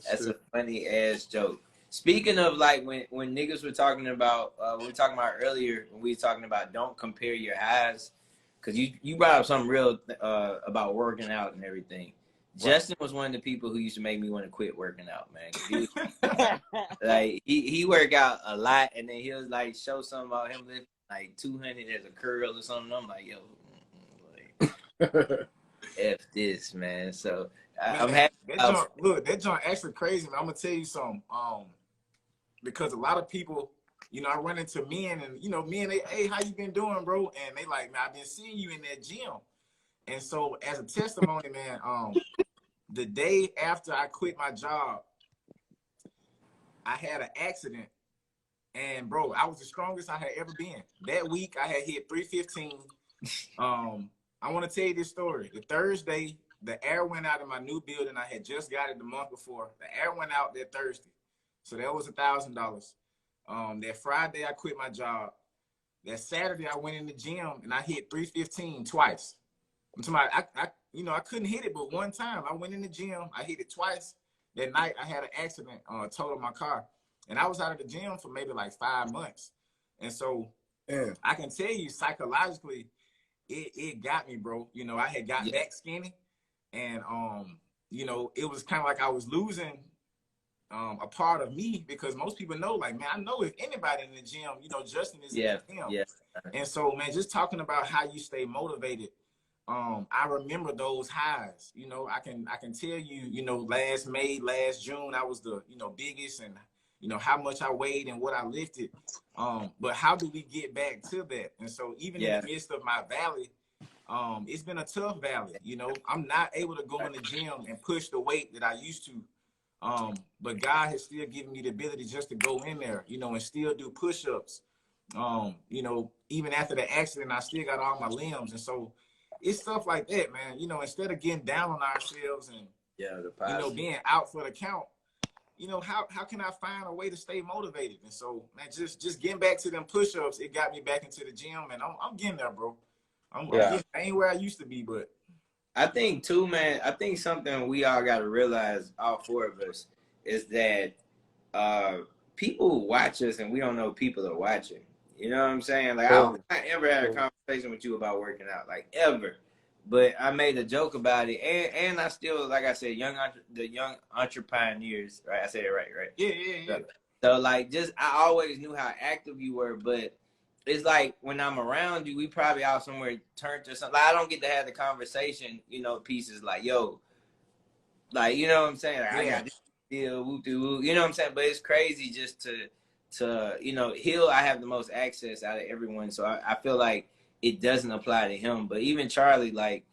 That's a funny ass joke. Speaking of, like, when niggas were talking about we were talking about earlier, when we were talking about don't compare your highs, because you brought up something real about working out and everything. Justin was one of the people who used to make me want to quit working out, man. Like he work out a lot, and then he'll like show something about him lifting like 200 as a curl or something. I'm like, yo, like, F this, man. So I'm happy. That joint actually crazy, man. I'm gonna tell you something. Because a lot of people, you know, I run into men, and you know, men, they, hey, how you been doing, bro? And they like, man, I've been seeing you in that gym. And so, as a testimony, man, the day after I quit my job, I had an accident, and bro, I was the strongest I had ever been. That week, I had hit 315. I want to tell you this story. The Thursday, the air went out in my new building. I had just got it the month before. The air went out that Thursday, so that was $1,000. That Friday, I quit my job. That Saturday, I went in the gym and I hit 315 twice. I'm talking about, you know, I couldn't hit it, but one time I went in the gym, I hit it twice. That night, I had an accident, totaled my car, and I was out of the gym for maybe like 5 months. And so, I can tell you psychologically, it got me, bro. You know, I had got back skinny, and you know, it was kind of like I was losing a part of me, because most people know, like, man, I know if anybody in the gym, you know, Justin is in the gym. Yeah. And so, man, just talking about how you stay motivated. I remember those highs. You know, I can tell you, you know, last June, I was the, you know, biggest, and you know how much I weighed and what I lifted. But how do we get back to that? And so even in the midst of my valley, it's been a tough valley. You know, I'm not able to go in the gym and push the weight that I used to. But God has still given me the ability just to go in there, you know, and still do push-ups. You know, even after the accident, I still got all my limbs. And so it's stuff like that, man. You know, instead of getting down on ourselves and, you know, being out for the count, you know, how can I find a way to stay motivated? And so, man, just getting back to them push-ups, it got me back into the gym, and I'm getting there, bro. I'm getting, I ain't where I used to be, but I think too, man, I think something we all got to realize, all four of us, is that people watch us and we don't know people are watching. You know what I'm saying? Like, I don't think I ever had a conversation with you about working out, like, ever. But I made a joke about it, and I still, like I said, the young entrepreneurs, right? I said it right? Yeah. So, like, just, I always knew how active you were, but it's like when I'm around you, we probably out somewhere turned to something. Like, I don't get to have the conversation, you know, pieces like, yo, like, you know what I'm saying? Like, I got this deal, woo, you know what I'm saying? But it's crazy just to you know, Hill, I have the most access out of everyone, so I feel like it doesn't apply to him. But even Charlie, like,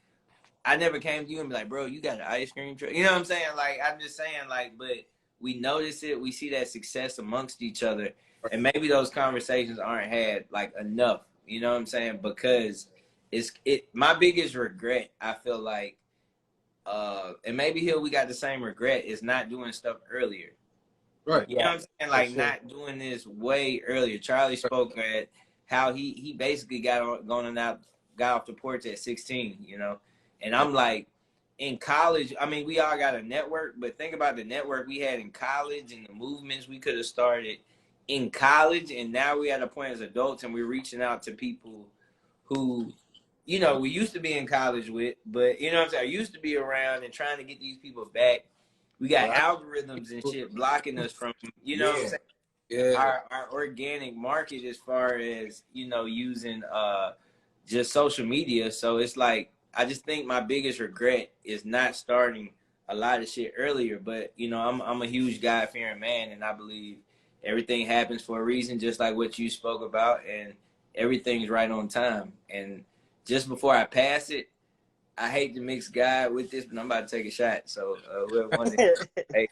I never came to you and be like, bro, you got an ice cream truck. You know what I'm saying? Like, I'm just saying, like, but we notice it. We see that success amongst each other. And maybe those conversations aren't had, like, enough. You know what I'm saying? Because my biggest regret, I feel like, and maybe Hill, we got the same regret, is not doing stuff earlier. Right. You know what I'm saying? Like, not doing this way earlier. Charlie spoke at how he basically got off the porch at 16, you know? And I'm like, in college, I mean, we all got a network, but think about the network we had in college and the movements we could have started in college. And now we're at a point as adults and we're reaching out to people who, you know, we used to be in college with, but, you know what I'm saying? I used to be around and trying to get these people back. We got algorithms and shit blocking us from, you know what I'm saying? Our organic market as far as, you know, using just social media. So it's like, I just think my biggest regret is not starting a lot of shit earlier. But, you know, I'm a huge God-fearing man, and I believe everything happens for a reason, just like what you spoke about, and everything's right on time. And just before I pass it, I hate to mix God with this, but I'm about to take a shot. So we're wondering, hey.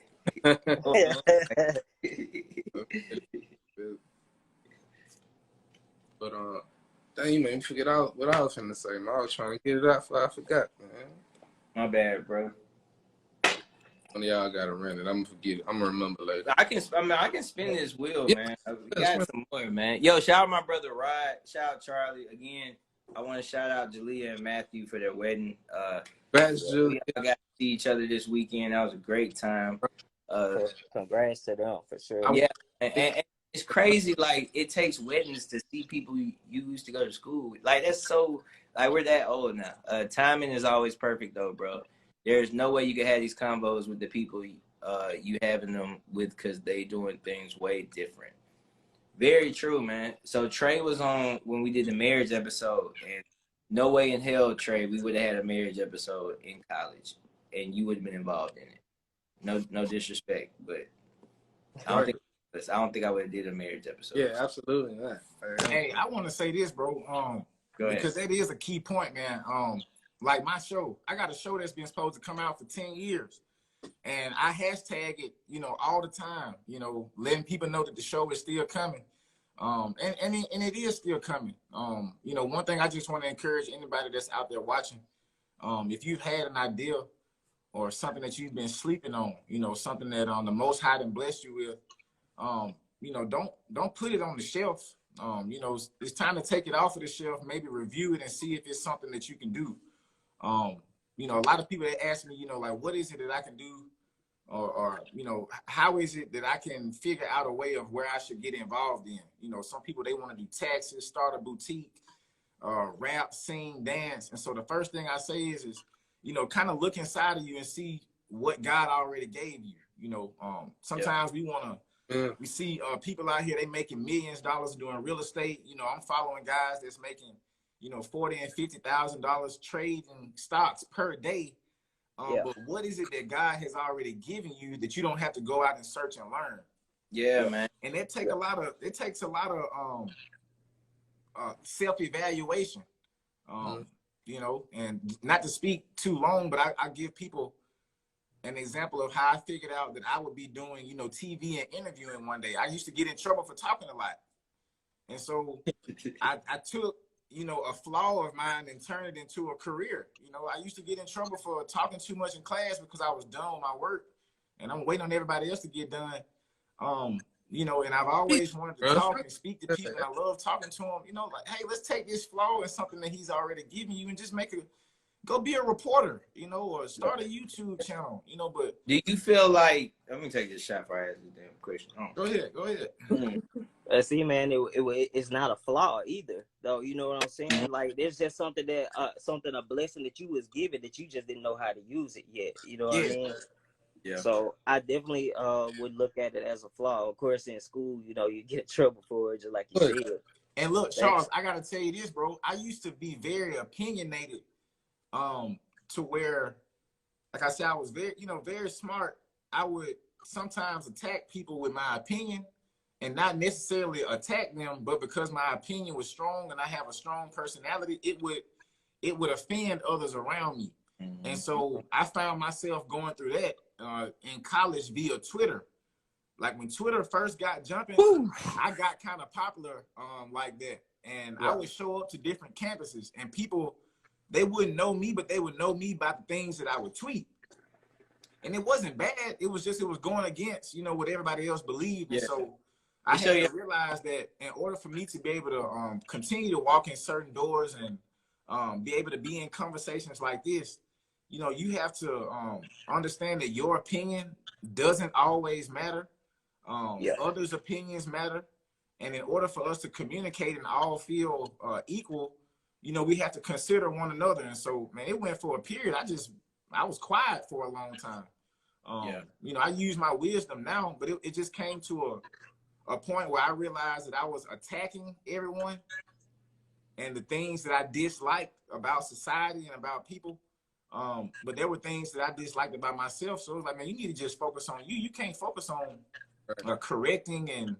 But dang, you made me forget what I was finna say, man. I was trying to get it out before I forgot, man. My bad, bro. One of y'all gotta rent it. I'm gonna forget it. I'm gonna remember later. I can spin this wheel, man. We got some more, man. Yo, shout out my brother Rod. Shout out Charlie. Again, I want to shout out Jalea and Matthew for their wedding. We all got to see each other this weekend. That was a great time. Congrats to them for sure. Yeah, and it's crazy. Like, it takes weddings to see people you used to go to school with. Like, that's so, like, we're that old now. Timing is always perfect, though, bro. There's no way you can have these combos with the people you having them with, because they doing things way different. Very true, man. So Trey was on when we did the marriage episode, and no way in hell, Trey, we would have had a marriage episode in college, and you would have been involved in it. No disrespect, but I don't think I would have did a marriage episode. Yeah, absolutely not. Hey, I want to say this, bro. Because that is a key point, man. Like my show, I got a show that's been supposed to come out for 10 years. And I hashtag it, you know, all the time, you know, letting people know that the show is still coming. And it is still coming. You know, one thing I just want to encourage anybody that's out there watching, if you've had an idea or something that you've been sleeping on, you know, something that the Most High done blessed you with, you know, don't put it on the shelf. You know, it's time to take it off of the shelf, maybe review it and see if it's something that you can do. You know, a lot of people that ask me, you know, like, what is it that I can do? Or, you know, how is it that I can figure out a way of where I should get involved in? You know, some people, they want to do taxes, start a boutique, rap, sing, dance. And so the first thing I say is, you know, kind of look inside of you and see what God already gave you. You know, sometimes we want to, we see people out here, they making millions of dollars doing real estate. You know, I'm following guys that's making, you know, $40,000 and $50,000 trading stocks per day. But what is it that God has already given you that you don't have to go out and search and learn? Yeah, man. And it takes a lot of self-evaluation. You know, and not to speak too long, but I give people an example of how I figured out that I would be doing, you know, TV and interviewing one day. I used to get in trouble for talking a lot. And so I took, you know, a flaw of mine and turned it into a career. You know, I used to get in trouble for talking too much in class because I was done with my work and I'm waiting on everybody else to get done. You know, and I've always wanted to talk and speak to people. And I love talking to them, you know, like, hey, let's take this flaw and something that he's already given you and just go be a reporter, you know, or start a YouTube channel, you know. But do you feel like, let me take this shot before I ask the damn question. Go ahead. See, man, it's not a flaw either, though. You know what I'm saying? Like, there's just something that, a blessing that you was given that you just didn't know how to use it yet. You know what I mean? Yeah. So I definitely would look at it as a flaw. Of course, in school, you know, you get in trouble for it, just like you said. And look, Charles, I gotta tell you this, bro. I used to be very opinionated, to where, like I said, I was very smart. I would sometimes attack people with my opinion and not necessarily attack them, but because my opinion was strong and I have a strong personality, it would offend others around me. Mm-hmm. And so I found myself going through that in college via Twitter. Like when Twitter first got jumping, I got kind of popular like that. And I would show up to different campuses and people, they wouldn't know me, but they would know me by the things that I would tweet. And it wasn't bad. It was going against, you know, what everybody else believed. And so I had to realize that in order for me to be able to continue to walk in certain doors and be able to be in conversations like this, you know, you have to understand that your opinion doesn't always matter. Others' opinions matter. And in order for us to communicate and all feel equal, you know, we have to consider one another. And so, man, it went for a period. I was quiet for a long time. You know, I use my wisdom now, but it just came to a point where I realized that I was attacking everyone and the things that I disliked about society and about people. But there were things that I disliked about myself. So it was like, man, you need to just focus on you. You can't focus on correcting and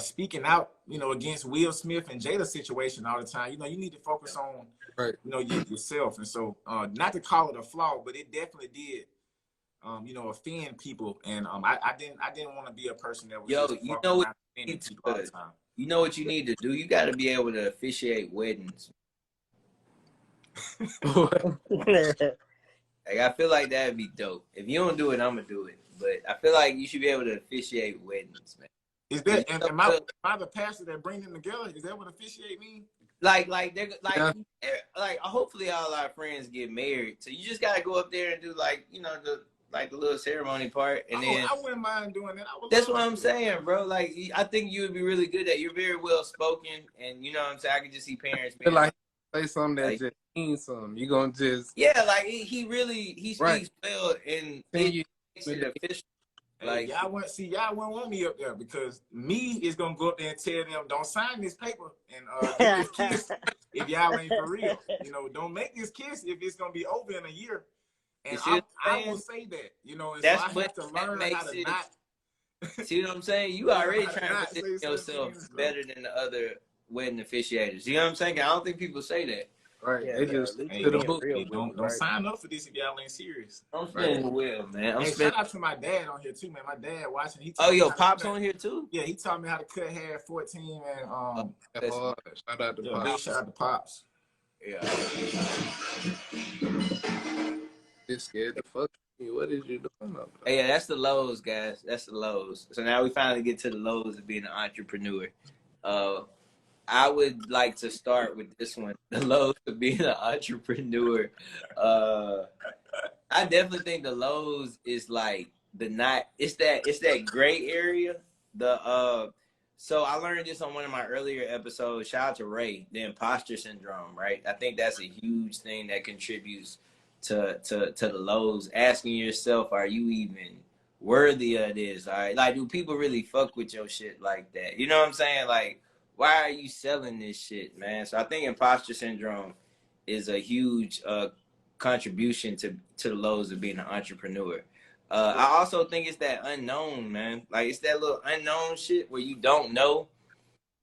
speaking out, you know, against Will Smith and Jada's situation all the time. You know, you need to focus on, you know, yourself. And so, not to call it a flaw, but it definitely did, you know, offend people. And I didn't want to be a person that was you know what you need to, all the time. You know what you need to do? You got to be able to officiate weddings. Like, I feel like that'd be dope. If you don't do it, I'm gonna do it. But I feel like you should be able to officiate weddings, man. Is that am I the pastor that bring them together? Is that what officiate mean? Like hopefully all our friends get married. So you just gotta go up there and do like, you know, the little ceremony part, and then I wouldn't mind doing that. That's what I'm saying, bro. Like, I think you would be really good at. You're very well spoken, and you know what I'm saying. I can just see parents being like say something that just means something. You gonna just like he speaks well and you official. Like y'all wouldn't want me up there because me is gonna go up there and tell them don't sign this paper and give this kiss if y'all ain't for real. You know, don't make this kiss if it's gonna be over in a year. And I will say that, you know, and that's so I have to learn how to not. See what I'm saying? You already trying to position yourself better than the other wedding officiators. You know what I'm saying? I don't think people say that. Right. Yeah, they just to the book. Don't sign up for this if y'all ain't serious. I'm spending well, man. Shout out to my dad on here too, man. My dad watching. Pop's on here too? Yeah, he taught me how to cut hair at 14, and shout out to Pops. Shout out to Pops. Yeah. It's scared the fuck. What is you doing up there? Hey, yeah, that's the lows, guys. That's the lows. So now we finally get to the lows of being an entrepreneur. I would like to start with this one, the lows of being an entrepreneur. I definitely think the lows is like it's that gray area. So I learned this on one of my earlier episodes. Shout out to Ray, the imposter syndrome, right? I think that's a huge thing that contributes to the lows. Asking yourself, are you even worthy of this? All right, like, do people really fuck with your shit like that? You know what I'm saying? Like, why are you selling this shit, man? So I think imposter syndrome is a huge contribution to the lows of being an entrepreneur. I also think it's that unknown, man. Like, it's that little unknown shit where you don't know,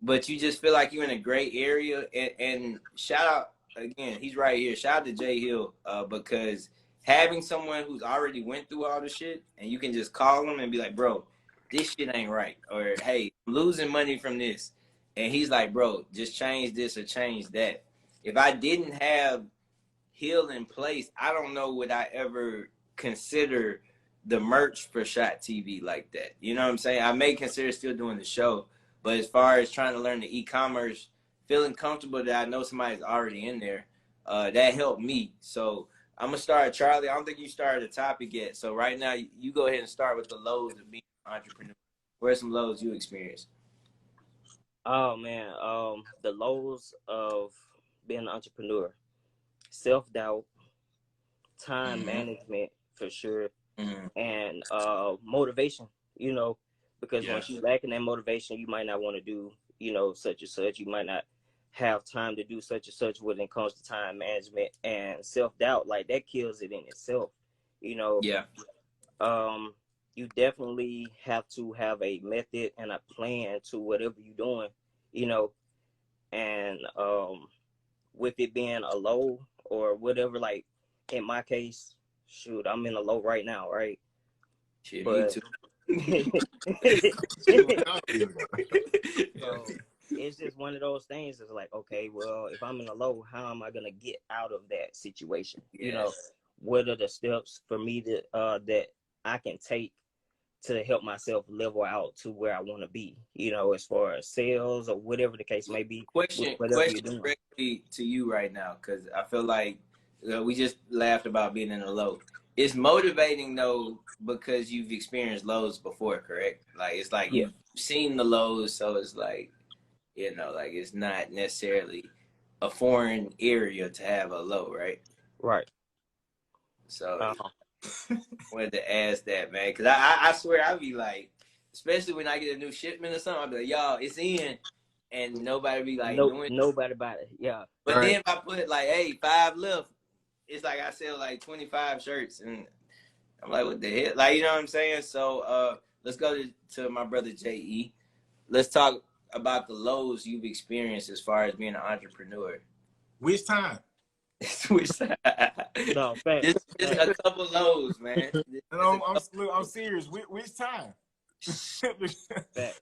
but you just feel like you're in a gray area. And shout out, again, he's right here. Shout out to Jay Hill because having someone who's already went through all the shit and you can just call them and be like, bro, this shit ain't right. Or, hey, I'm losing money from this. And he's like, bro, just change this or change that. If I didn't have Hill in place, I don't know would I ever consider the merch for Shot TV like that. You know what I'm saying? I may consider still doing the show, but as far as trying to learn the e-commerce, feeling comfortable that I know somebody's already in there, that helped me. So I'm gonna start, Charlie. I don't think you started a topic yet. So right now, you go ahead and start with the lows of being an entrepreneur. What are some lows you experienced? Oh man, the lows of being an entrepreneur, self-doubt, time management for sure, and motivation, you know, because once you lack in that motivation, you might not want to do, you know, such and such. You might not have time to do such and such when it comes to time management, and self-doubt, like that kills it in itself, you know. You definitely have to have a method and a plan to whatever you're doing, you know, and with it being a low or whatever, like in my case, shoot, I'm in a low right now, right? Shit, but me too. So it's just one of those things. It's like, okay, well, if I'm in a low, how am I gonna get out of that situation? You know, what are the steps for me to that I can take to help myself level out to where I want to be, you know, as far as sales or whatever the case may be. Question directly to you right now, because I feel like we just laughed about being in a low. It's motivating though because you've experienced lows before, correct? Like it's like you've seen the lows, so it's like, you know, like it's not necessarily a foreign area to have a low, right? Right. So wanted to ask that, man, because I swear I'd be like, especially when I get a new shipment or something, I'll be like, y'all, it's in, and nobody be like, nobody about it, But then if I put like, hey, 5 left, it's like I sell like 25 shirts, and I'm like, what the hell? Like, you know what I'm saying? So let's go to my brother J.E. Let's talk about the lows you've experienced as far as being an entrepreneur. Which time? Which side? No, just a couple lows, man. No, I'm serious. Which time?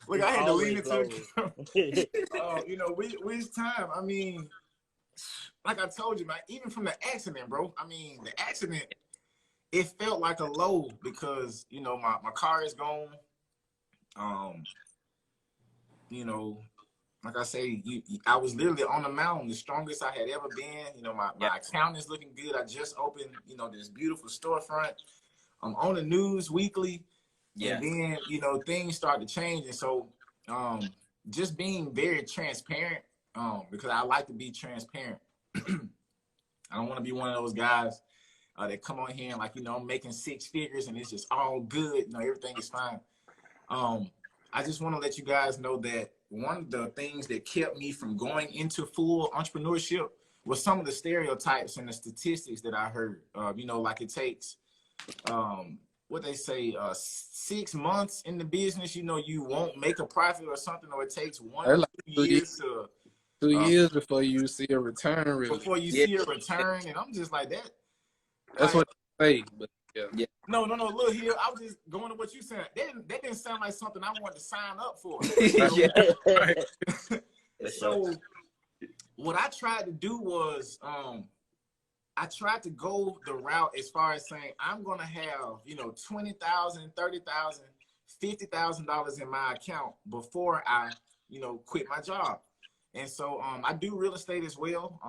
Look, I had to lean into it. You know, which time? I mean, like I told you, man, even from the accident, bro. I mean, the accident, it felt like a low because, you know, my car is gone. You know, like I say, I was literally on the mountain, the strongest I had ever been. You know, my account is looking good. I just opened, you know, this beautiful storefront. I'm on the news weekly. And then, you know, things start to change. And so just being very transparent, because I like to be transparent. I don't want to be one of those guys that come on here and like, you know, I'm making 6 figures and it's just all good. You know, everything is fine. I just want to let you guys know that one of the things that kept me from going into full entrepreneurship was some of the stereotypes and the statistics that I heard. You know, like it takes, what they say, 6 months in the business, you know, you won't make a profit or something, or it takes 1 or 2 years to 2 years before you see a return, really. Before you see a return, and I'm just like that. That's what they say, but No, look here. I was just going to what you said. That didn't sound like something I wanted to sign up for. So what I tried to do was I tried to go the route as far as saying I'm going to have, you know, $20,000, $30,000, $50,000 in my account before I, you know, quit my job. And so I do real estate as well.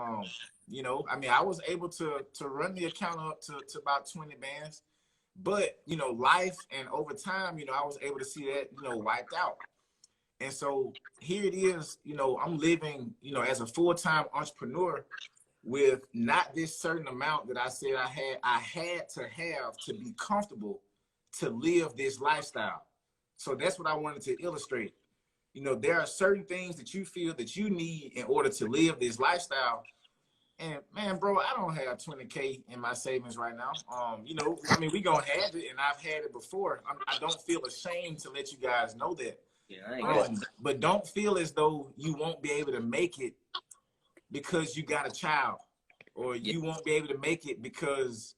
You know, I mean, I was able to run the account up to about 20 bands. But, you know, life and over time, you know, I was able to see that, you know, wiped out. And so here it is, you know, I'm living, you know, as a full-time entrepreneur with not this certain amount that I said I had to have to be comfortable to live this lifestyle. So that's what I wanted to illustrate. You know, there are certain things that you feel that you need in order to live this lifestyle. And man, bro, I don't have 20K in my savings right now. You know, I mean, we gonna have it, and I've had it before. I don't feel ashamed to let you guys know that. But don't feel as though you won't be able to make it because you got a child, or you won't be able to make it because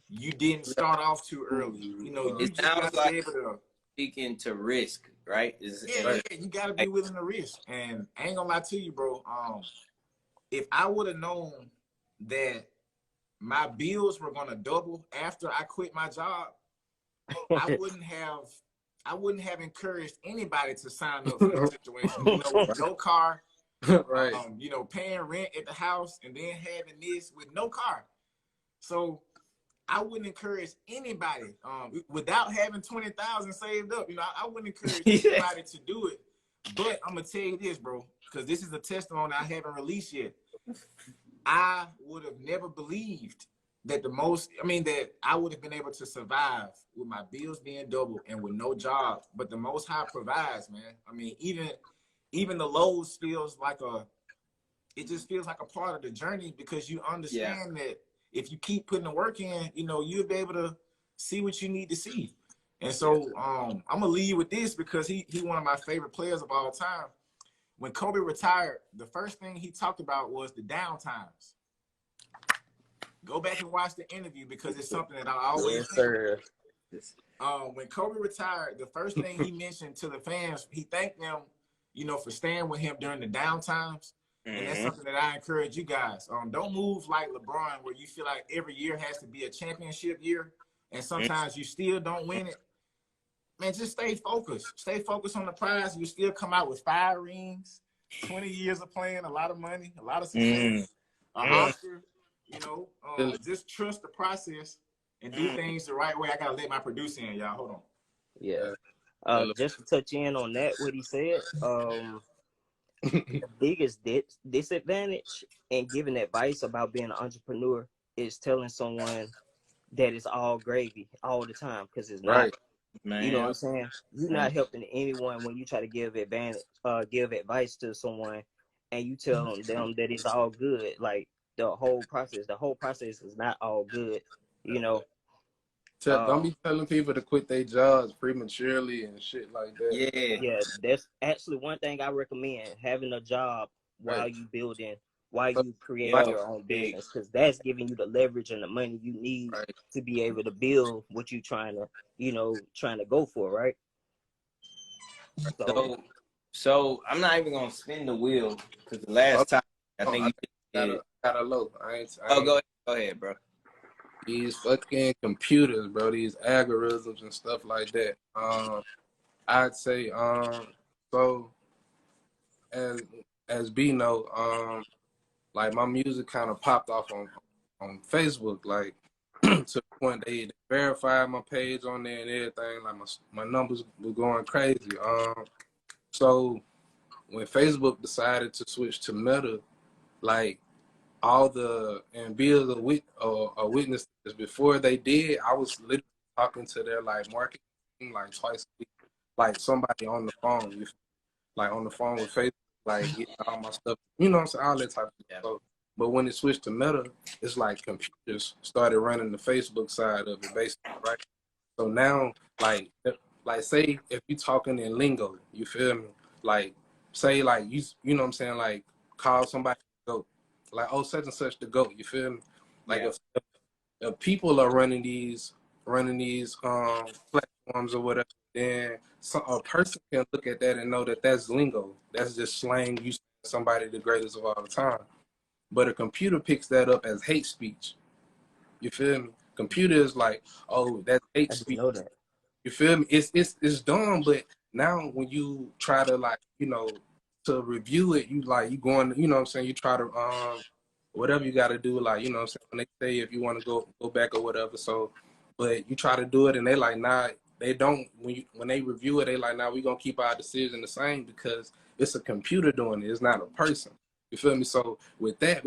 you didn't start off too early. You know, you It just sounds got to like be able to. speaking to risk, right? Yeah, you got to be willing to risk. And I ain't gonna lie to you, bro. If I would have known that my bills were gonna double after I quit my job, I wouldn't have encouraged anybody to sign up for this situation. You know, with no car, Right. you know, paying rent at the house and then having this with no car. So I wouldn't encourage anybody without having 20,000 saved up. You know, I wouldn't encourage anybody to do it. But I'm gonna tell you this, bro, because this is a testimony I haven't released yet. I would have never believed that that I would have been able to survive with my bills being double and with no job. But the Most High provides, man. I mean, even the lows it just feels like a part of the journey, because you understand that if you keep putting the work in, you know, you'll be able to see what you need to see. And so I'm gonna leave you with this, because he one of my favorite players of all time. When Kobe retired, the first thing he talked about was the downtimes. Go back and watch the interview, because it's something that I always think. When Kobe retired, the first thing he mentioned to the fans, he thanked them, you know, for staying with him during the downtimes. And that's something that I encourage you guys. Don't move like LeBron, where you feel like every year has to be a championship year, and sometimes you still don't win it. Man, just stay focused. Stay focused on the prize. You still come out with 5 rings, 20 years of playing, a lot of money, a lot of success, an Oscar. You know, just trust the process and do things the right way. I gotta let my producer in, y'all. Hold on. Yeah. Just to touch in on that, what he said, the biggest disadvantage in giving advice about being an entrepreneur is telling someone that it's all gravy all the time, because it's not. Man. You know what I'm saying? You're not helping anyone when you try to give advice to someone and you tell them that it's all good. Like the whole process is not all good. You know. Don't be telling people to quit their jobs prematurely and shit like that. Yeah, that's actually one thing I recommend: having a job while you create your own business, because that's giving you the leverage and the money you need to be able to build what you're trying to go for, right? So I'm not even gonna spin the wheel, because the last time I think you got a low. Go ahead, bro. These fucking computers, bro. These algorithms and stuff like that. I'd say so as B know, like my music kind of popped off on Facebook, like to the point they verified my page on there and everything. Like my numbers were going crazy. So when Facebook decided to switch to Meta, like all the and be a witness before they did, I was literally talking to their like marketing team like twice a week, like somebody on the phone, like on the phone with Facebook, like getting all my stuff, you know what I'm saying, all that type of stuff. But when it switched to Meta, it's like computers started running the Facebook side of it, basically, right? So now, like say if you talking in lingo, you feel me? Like say like you know what I'm saying, like call somebody GOAT, like oh such and such the GOAT, you feel me? Like if people are running these platforms or whatever, then a person can look at that and know that that's lingo. That's just slang. You say somebody the greatest of all time. But a computer picks that up as hate speech. You feel me? Computer is like, oh, that's hate speech. Know that. You feel me? It's dumb, but now when you try to like, you know, to review it, you going, you know what I'm saying, you try to whatever you gotta do, like, you know what I'm saying, when they say if you wanna go back or whatever, so but you try to do it and they like, nah, they don't when they review it, they like, nah, we gonna keep our decision the same because it's a computer doing it, it's not a person. You feel me? So with that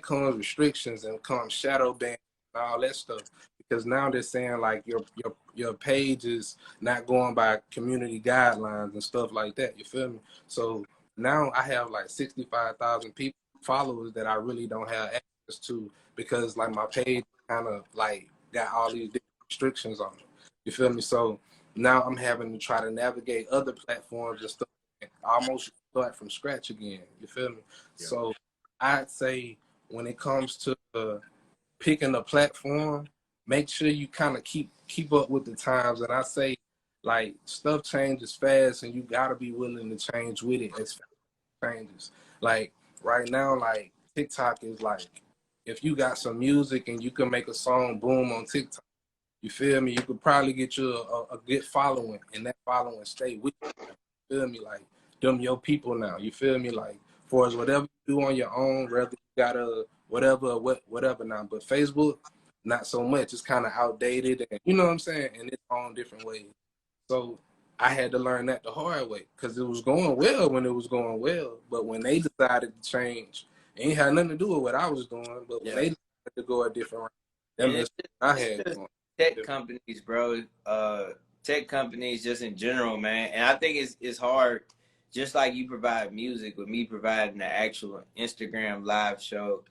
comes restrictions and comes shadow ban and all that stuff. Because now they're saying like your page is not going by community guidelines and stuff like that. You feel me? So now I have like 65,000 people followers that I really don't have access to because like my page kind of like got all these different restrictions on it. You feel me? So now I'm having to try to navigate other platforms and stuff and almost start from scratch again. You feel me? Yeah. So I'd say when it comes to picking a platform, make sure you kind of keep up with the times. And I say, like, stuff changes fast, and you gotta be willing to change with it as fast as it changes. Like right now, like TikTok is like, if you got some music and you can make a song boom on TikTok, you feel me? You could probably get you a good following, and that following stay with you. You feel me? Like, them your people now. You feel me? Like, for as whatever you do on your own, whether you got a whatever now. But Facebook, not so much. It's kind of outdated, and you know what I'm saying? And it's on different ways. So I had to learn that the hard way, because it was going well when it was going well. But when they decided to change, it ain't had nothing to do with what I was doing. But when they decided to go a different route, that messed I had going. Tech companies, bro. Tech companies just in general, man. And I think it's hard, just like you provide music, with me providing the actual Instagram live show,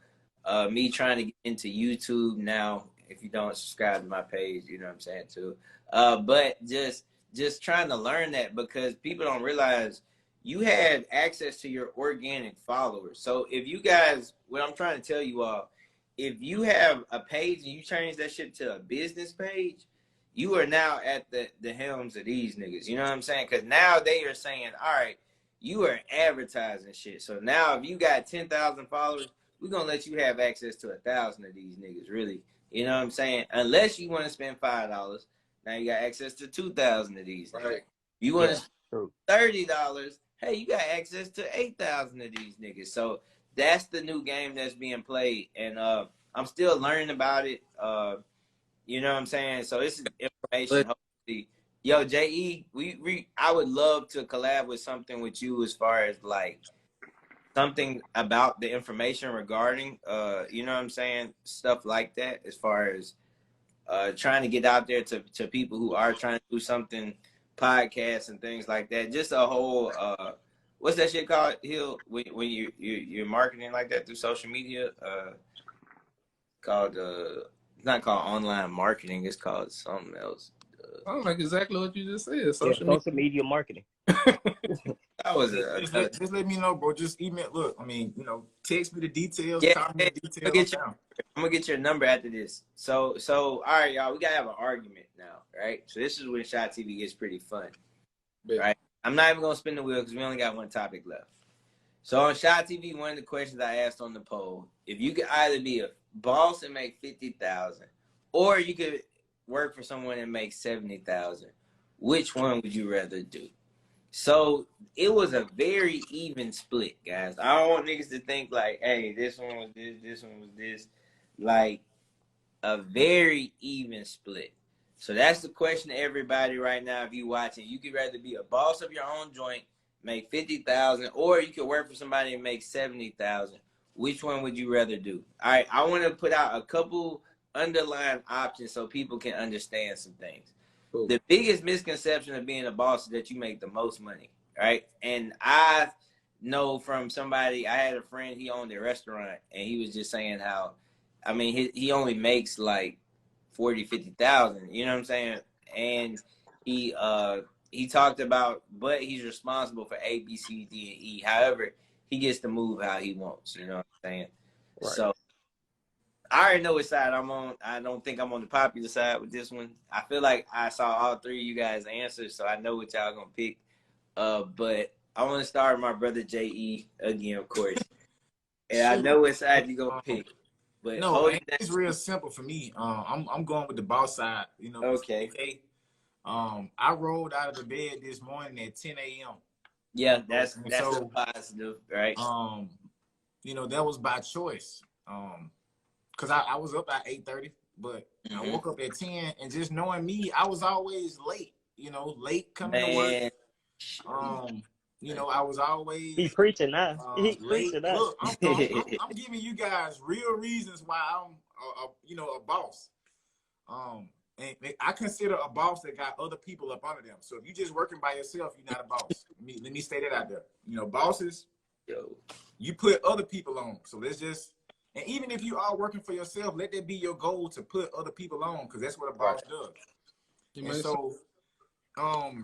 me trying to get into YouTube now. If you don't subscribe to my page, you know what I'm saying too. But just trying to learn that, because people don't realize you had access to your organic followers. So if you guys, what I'm trying to tell you all, if you have a page and you change that shit to a business page, you are now at the helms of these niggas. You know what I'm saying? Because now they are saying, all right, you are advertising shit. So now if you got 10,000 followers, we're going to let you have access to 1,000 of these niggas, really. You know what I'm saying? Unless you want to spend $5, now you got access to 2,000 of these. Right. You want to spend $30, hey, you got access to 8,000 of these niggas. So that's the new game that's being played, and I'm still learning about it. You know what I'm saying? So this is information. Hopefully, yo, JE, I would love to collab with something with you as far as like something about the information regarding, you know what I'm saying, stuff like that. As far as trying to get out there to people who are trying to do something, podcasts and things like that. Just a whole. What's that shit called, Hill? When you're marketing like that through social media? Called it's not called online marketing. It's called something else. I don't like exactly what you just said. Social media marketing. That was just let me know, bro. Just email. Look, I mean, you know, text me the details. Yeah, Call me the details. I'm gonna get your number after this. So all right, y'all. We gotta have an argument now, right? So this is when Shot TV gets pretty fun, right? I'm not even gonna spin the wheel because we only got one topic left. So on Shot TV, one of the questions I asked on the poll: if you could either be a boss and make 50,000, or you could work for someone and make 70,000, which one would you rather do? So it was a very even split, guys. I don't want niggas to think like, hey, this one was this one was this. Like a very even split. So that's the question to everybody right now. If you watching, you could rather be a boss of your own joint, make 50,000, or you could work for somebody and make 70,000. Which one would you rather do? All right, I want to put out a couple underlying options so people can understand some things. Cool. The biggest misconception of being a boss is that you make the most money, right? And I know from somebody, I had a friend, he owned a restaurant, and he was just saying how, I mean, he only makes like 40, 50,000, you know what I'm saying? And he talked about, but he's responsible for A, B, C, D, and E. However, he gets to move how he wants, you know what I'm saying? Right. So I already know which side I'm on. I don't think I'm on the popular side with this one. I feel like I saw all three of you guys answer, so I know what y'all gonna pick. But I want to start with my brother JE again, of course. And I know which side you gonna pick. But no, it's real simple for me. I'm going with the boss side. You know. Okay. I rolled out of the bed this morning at 10 a.m. Yeah, that's so positive, right? You know, that was by choice. Cause I was up at 8:30, but I woke up at 10, and just knowing me, I was always late. You know, late coming to work. You know, I was always. He's preaching now. He's preaching now. Look, I'm giving you guys real reasons why I'm, a boss. And I consider a boss that got other people up under them. So if you're just working by yourself, you're not a boss. Let me say that out there. You know, bosses, you put other people on. So let's just, and even if you are working for yourself, let that be your goal to put other people on, because that's what a boss does. And so,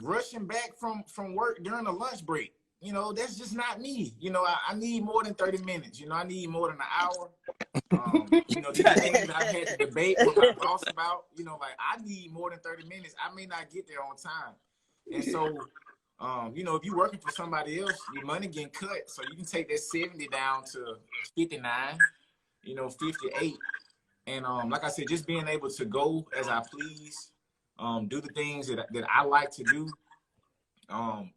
rushing back from work during a lunch break, you know, that's just not me. You know, I need more than 30 minutes. You know, I need more than an hour. You know, these are things that I've had to debate with my boss about. You know, like I need more than 30 minutes. I may not get there on time. And so, you know, if you're working for somebody else, your money getting cut. So you can take that 70 down to 59, you know, 58. And like I said, just being able to go as I please, do the things that I like to do,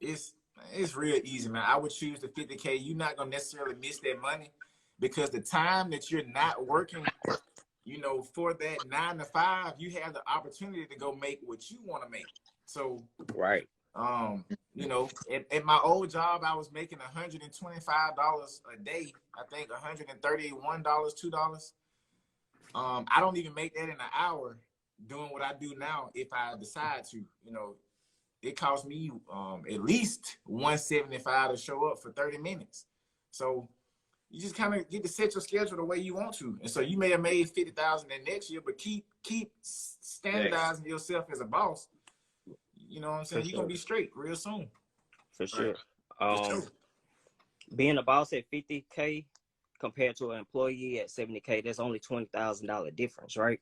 it's real easy, man. I would choose the 50K. You're not gonna necessarily miss that money because the time that you're not working, you know, for that 9 to 5, you have the opportunity to go make what you want to make. So, Right. you know, at my old job, I was making $125 a day. I think $131, $2. I don't even make that in an hour doing what I do now if I decide to. You know, it costs me at least $175 to show up for 30 minutes. So you just kind of get to set your schedule the way you want to. And so you may have made 50,000 in next year, but keep standardizing yourself as a boss. You know what I'm saying? You're gonna be straight real soon. For sure. For sure. Being a boss at 50K compared to an employee at 70K, that's only $20,000 difference, right?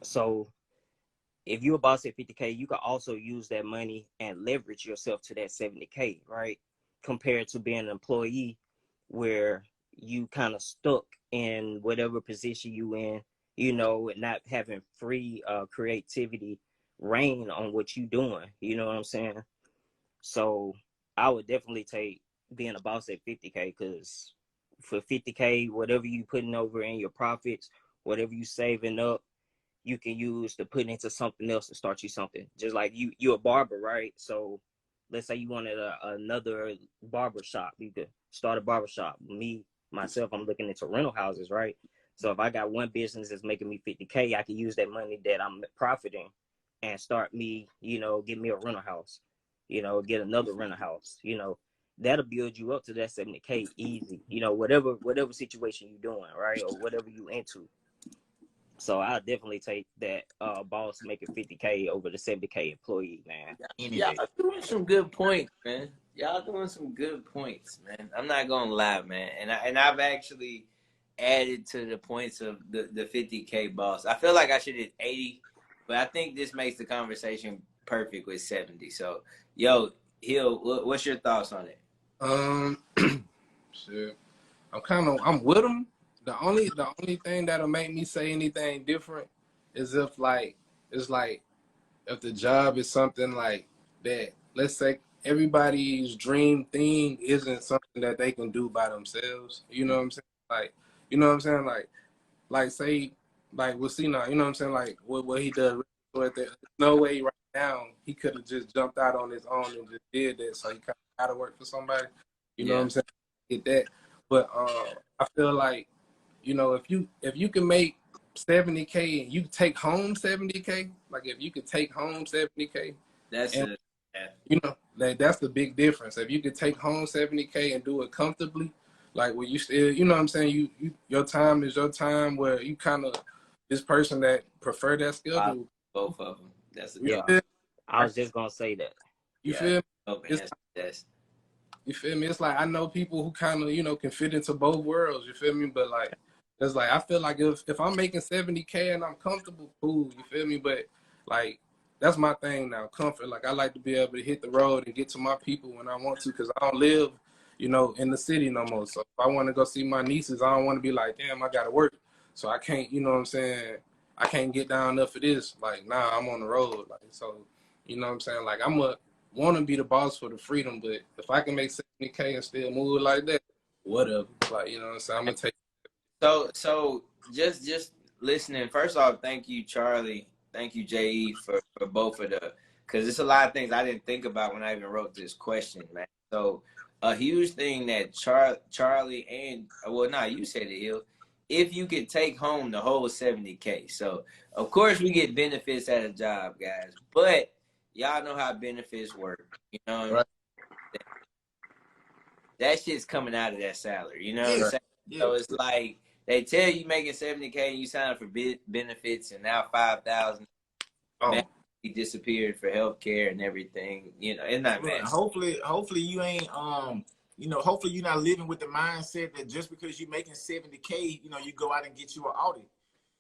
So if you're a boss at 50K, you can also use that money and leverage yourself to that 70K, right? Compared to being an employee where you kind of stuck in whatever position you in, you know, and not having free creativity reign on what you doing. You know what I'm saying? So I would definitely take being a boss at 50K because for 50K, whatever you putting over in your profits, whatever you saving up, you can use to put into something else to start you something. Just like you're a barber, right? So let's say you wanted another barber shop. You could start a barber shop. Myself, I'm looking into rental houses, right? So if I got one business that's making me 50K, I can use that money that I'm profiting and start me, you know, get me a rental house, you know, get another rental house, you know, that'll build you up to that 70K easy, you know, whatever situation you're doing, right? Or whatever you into. So I definitely take that boss making 50K over the 70K employee, man. Y'all doing some good points, man. Y'all doing some good points, man. I'm not gonna lie, man. And I've actually added to the points of the 50K boss. I feel like I should hit 80, but I think this makes the conversation perfect with 70. So, yo, Hill, what's your thoughts on it? Shit. I'm with him. The only thing that'll make me say anything different is if if the job is something like that. Let's say everybody's dream thing isn't something that they can do by themselves. You know what I'm saying? Like, you know what I'm saying? Like say, like we'll see now. You know what I'm saying? Like what he does. There's no way right now he could have just jumped out on his own and just did that. So he kind of got to work for somebody. You know what I'm saying? Get that. But I feel like, you know, if you can make 70K and you take home 70K, like if you could take home 70K, you know, that's the big difference. If you could take home 70K and do it comfortably, like where you still, you know what I'm saying, your time is your time where you kind of this person that prefer that schedule. Both of them. That's I was just gonna say that. You feel me? You feel me? It's like I know people who kind of, you know, can fit into both worlds. You feel me? But like, it's like I feel like if I'm making 70K and I'm comfortable, cool. You feel me? But like, that's my thing now, comfort. Like I like to be able to hit the road and get to my people when I want to, because I don't live, you know, in the city no more. So if I want to go see my nieces, I don't want to be like, damn, I gotta work, so I can't. You know what I'm saying? I can't get down enough for this. Like, nah, I'm on the road. Like, so, you know what I'm saying? Like, want to be the boss for the freedom, but if I can make 70K and still move like that, whatever. Like, you know what I'm saying? I'm gonna take. So just listening. First off, thank you, Charlie. Thank you, JE, for both of because it's a lot of things I didn't think about when I even wrote this question, man. So a huge thing that Charlie and you said it, Hill. If you could take home the whole 70K, so of course we get benefits at a job, guys, but y'all know how benefits work, you know. Right. That shit's coming out of that salary, you know what I'm saying? Yeah. So it's like they tell you making 70K and you sign up for benefits, and now 5,000. Oh. Man, he disappeared for healthcare and everything. You know, it's not Look, bad. hopefully you ain't hopefully you're not living with the mindset that just because you're making 70K, you go out and get you an Audi.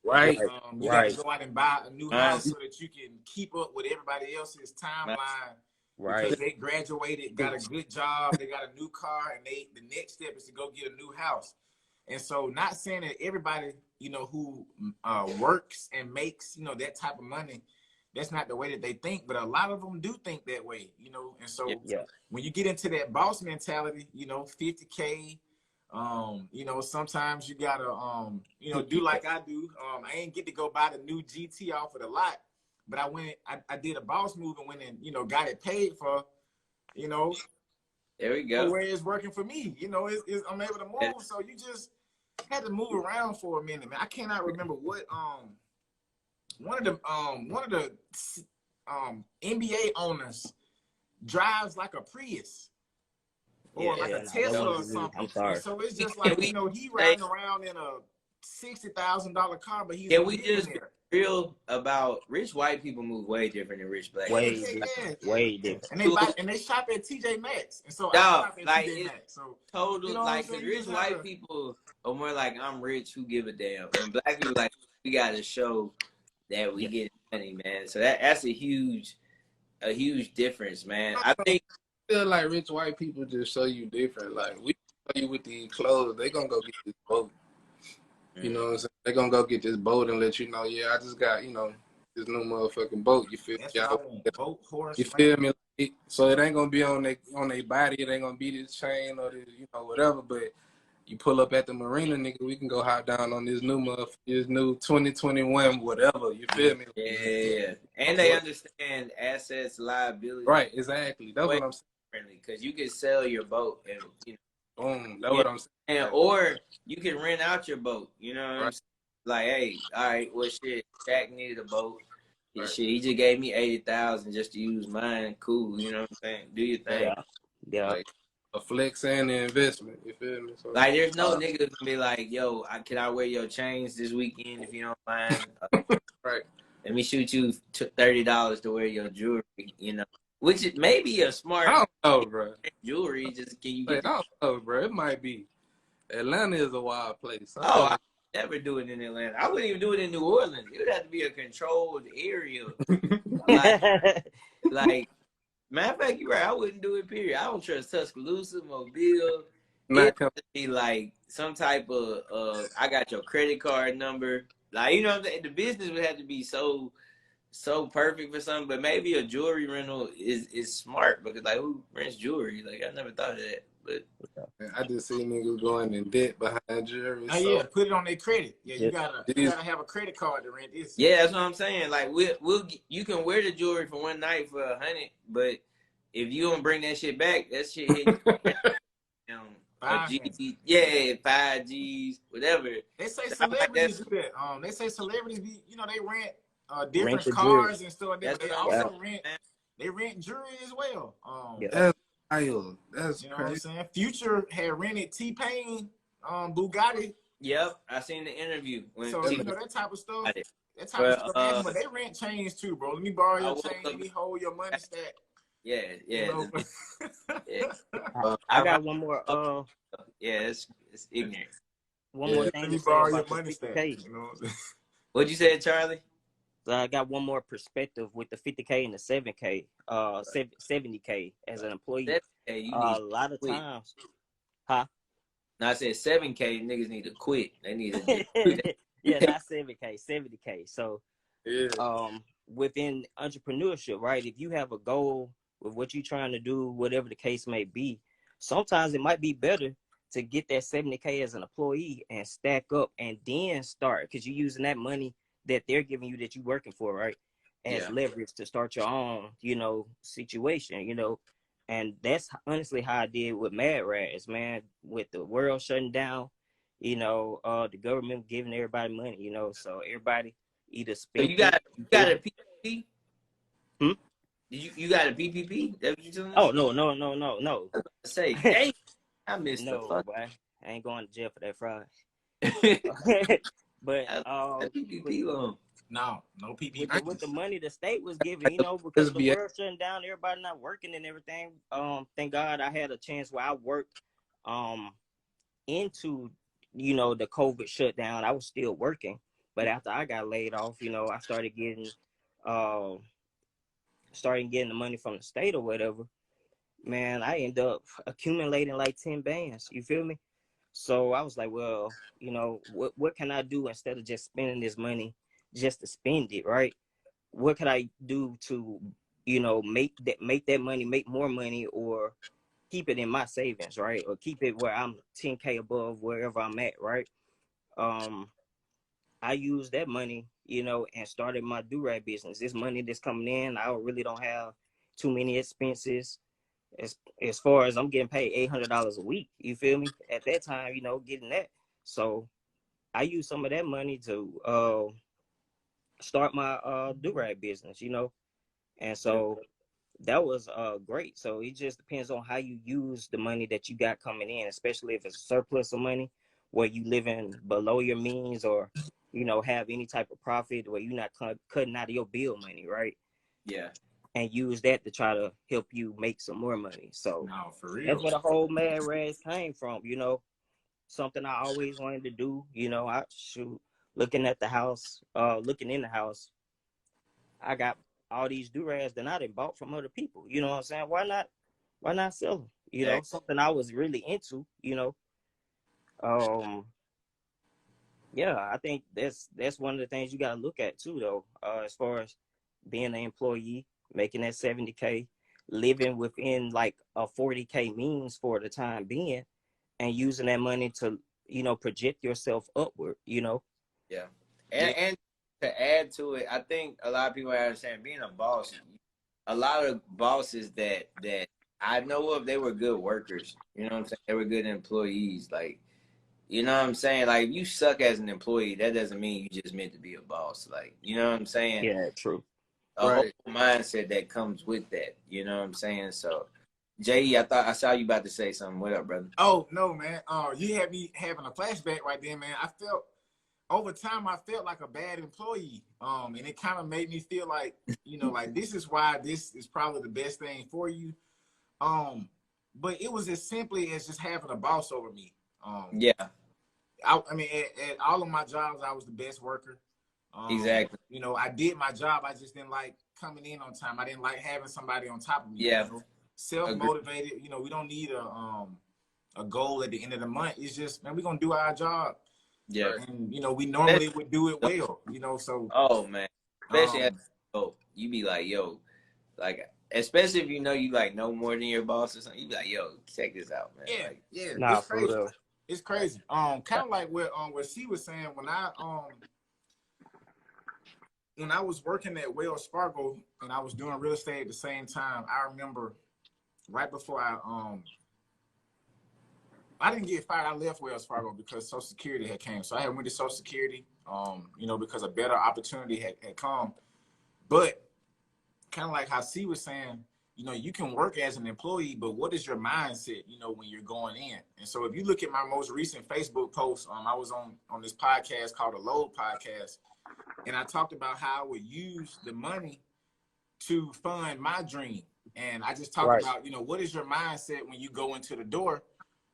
Right. You got to go out and buy a new house so that you can keep up with everybody else's timeline. Right. Because they graduated, got a good job, they got a new car, and the next step is to go get a new house. And so, not saying that everybody, who works and makes, that type of money, that's not the way that they think, but a lot of them do think that way, And so, when you get into that boss mentality, 50K, sometimes you gotta, do like I do. I ain't get to go buy the new GT off of the lot, but I did a boss move and went and, got it paid for, There we go. where it's working for me. I'm able to move. So you just had to move around for a minute, man. I cannot remember what, one of the NBA owners drives like a Prius. Or like a Tesla or something. I'm sorry. So it's just like, he riding around in a $60,000 car, but he's Can we just be real about rich white people move way different than rich black people? Way different. And they shop at TJ Maxx. And so I shop at TJ Maxx. So total, rich white people are more like, I'm rich, who give a damn? And black people like, we gotta show that we get money, man. So that's a huge difference, man. I think Feel like rich white people just show you different. Like, we show you with these clothes, they gonna go get this boat. You know what I'm saying? They gonna go get this boat and let you know, I just got, this new motherfucking boat. You feel me? Boat, horse, you feel me? So it ain't gonna be on their body. It ain't gonna be this chain or this, whatever. But you pull up at the marina, nigga, we can go hop down on this new 2021, whatever. You feel me? Yeah. And they understand assets, liabilities. Right, exactly. That's what I'm saying. Because you can sell your boat and boom. That's what I'm saying. Or you can rent out your boat. You know what I'm saying? Like, hey, all right, well, shit, Shaq needed a boat. Shit, he just gave me $80,000 just to use mine. Cool, you know what I'm saying? Do your thing. Yeah. Like a flex and an investment. You feel me? So, like, there's no nigga gonna be like, yo, can I wear your chains this weekend if you don't mind? Right. Let me shoot you $30 to wear your jewelry. Which is maybe a smart. I don't know, bro. Jewelry, just can you I get? don't know, bro. It might be. Atlanta is a wild place. I never do it in Atlanta. I wouldn't even do it in New Orleans. It would have to be a controlled area. like, matter of fact, you're right. I wouldn't do it. Period. I don't trust Tuscaloosa, Mobile. It would be like some type of I got your credit card number. Like, the business would have to be so perfect for something, but maybe a jewelry rental is smart because, like, who rents jewelry? Like, I never thought of that. But I just see niggas going in debt behind jewelry. Oh, put it on their credit. Yeah, you gotta have a credit card to rent this. Yeah, that's what I'm saying. Like, you can wear the jewelry for one night for $100, but if you don't bring that shit back, that shit hit you. 5 G's, whatever. They say celebrities do that. They say celebrities be, they rent different cars and stuff like that. But they also rent jewelry as well. That's wild. That's you know what I'm saying? Future had rented T-Pain Bugatti. Yep, I seen the interview. So that type of stuff. That type of stuff happens, but they rent chains too, bro. Let me borrow your chain. Let me hold your money stack. Yeah. I got one more. It's ignorant. One more thing. Let me borrow your money stack. What'd you say, Charlie? So I got one more perspective with the 50K and the 7K, 70K as an employee. A lot of times, No, I said 7K. Niggas need to quit. They need to. Not 7K, 70K. So, within entrepreneurship, right? If you have a goal with what you're trying to do, whatever the case may be, sometimes it might be better to get that 70K as an employee and stack up and then start, because you're using that money that they're giving you that you're working for, right, as leverage to start your own, situation, and that's honestly how I did with Mad Rats, man, with the world shutting down, the government giving everybody money, so everybody either spend. So you got a PPP? You got a PPP? That what you doing? Oh, no. Say, hey, I missed no, the fuck. Boy, I ain't going to jail for that fraud. But PPP loan. No PPP. with the money the state was giving, because Just the be world shutting down, everybody not working and everything. Thank God I had a chance where I worked into the COVID shutdown. I was still working, but after I got laid off, I uh started getting the money from the state or whatever. Man, I ended up accumulating like 10 bands. You feel me? So I was like, well, what can I do instead of just spending this money just to spend it, right? What could I do to, make that money, make more money, or keep it in my savings, right? Or keep it where I'm 10K above wherever I'm at, right? I used that money, and started my do-rag business. This money that's coming in, I really don't have too many expenses. As far as I'm getting paid $800 a week, you feel me? At that time, getting that. So I use some of that money to start my do-rag business, and so that was great. So it just depends on how you use the money that you got coming in, especially if it's a surplus of money where you living below your means, or have any type of profit where you're not cutting out of your bill money, right? Yeah. And use that to try to help you make some more money. So No, for real. that's where the whole Mad Rags came from, something I always wanted to do. Looking in the house, I got all these do-rags that I done bought from other people. You know what I'm saying? Why not sell them? Something I was really into, yeah, I think that's one of the things you got to look at too, though, as far as being an employee, making that 70K, living within like a 40K means for the time being, and using that money to, project yourself upward, Yeah. And to add to it, I think a lot of people understand being a boss. A lot of bosses that I know of, they were good workers. You know what I'm saying? They were good employees. Like, you know what I'm saying? Like, if you suck as an employee, that doesn't mean you just meant to be a boss. Like, you know what I'm saying? Yeah, true. A right. whole mindset that comes with that. You know what I'm saying? So, Jay, I thought I saw you about to say something. What up, brother? Oh no, man. You had me having a flashback right there, man. I felt over time I felt like a bad employee. And it kind of made me feel like, like this is why this is probably the best thing for you. But it was as simply as just having a boss over me. Yeah. I mean, at all of my jobs, I was the best worker. Exactly. I did my job. I just didn't like coming in on time. I didn't like having somebody on top of me. Yeah. Self-motivated. We don't need a goal at the end of the month. It's just, man, we're gonna do our job. Yeah. And we normally would do it well. So. Oh man, especially you be like, yo, like, especially if you like know more than your boss or something. You be like, yo, check this out, man. Yeah, like, yeah. Nah, It's crazy. real. It's crazy. Kind of like what she was saying when I was working at Wells Fargo and I was doing real estate at the same time. I remember right before I didn't get fired. I left Wells Fargo because Social Security had came. So I had went to Social Security, because a better opportunity had come. But kind of like how C was saying, you can work as an employee, but what is your mindset, when you're going in? And so if you look at my most recent Facebook post, I was on this podcast called the Load Podcast, and I talked about how I would use the money to fund my dream. And I just talked about, what is your mindset when you go into the door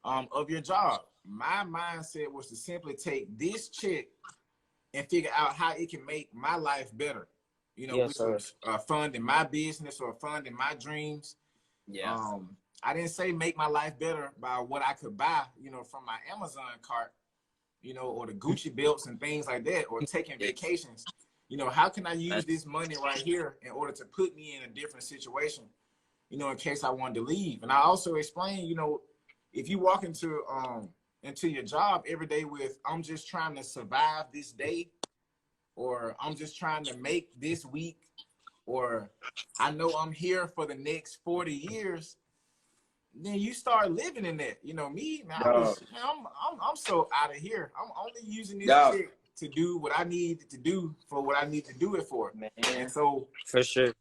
of your job? My mindset was to simply take this check and figure out how it can make my life better. Yes, which was funding my business or funding my dreams. Yeah. I didn't say make my life better by what I could buy, from my Amazon cart, or the Gucci belts and things like that, or taking vacations. How can I use this money right here in order to put me in a different situation, in case I wanted to leave? And I also explained, if you walk into your job every day with, I'm just trying to survive this day, or I'm just trying to make this week, or I know I'm here for the next 40 years, then you start living in that. Me, man, I'm so out of here. I'm only using this shit to do what I need to do for what I need to do it for. Man. And so For sure.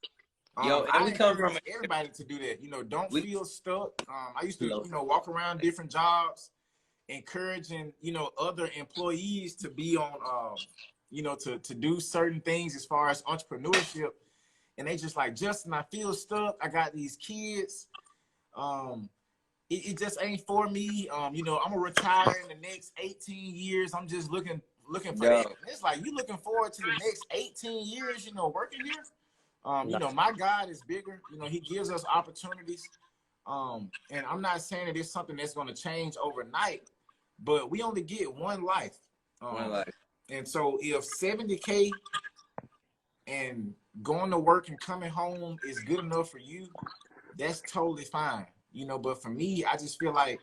And we come from everybody to do that. Don't feel stuck. I used to, walk around different jobs, encouraging, other employees to be on you know, to do certain things as far as entrepreneurship. And they just like, Justin, I feel stuck. I got these kids. It just ain't for me. You know, I'm gonna retire in the next 18 years. I'm just looking for that. And it's like, you looking forward to the next 18 years, you know, working here. You know, my God is bigger. You know, he gives us opportunities. And I'm not saying that it's something that's going to change overnight, but we only get one life. One life. And so if 70K and going to work and coming home is good enough for you, that's totally fine. You know, but for me, I just feel like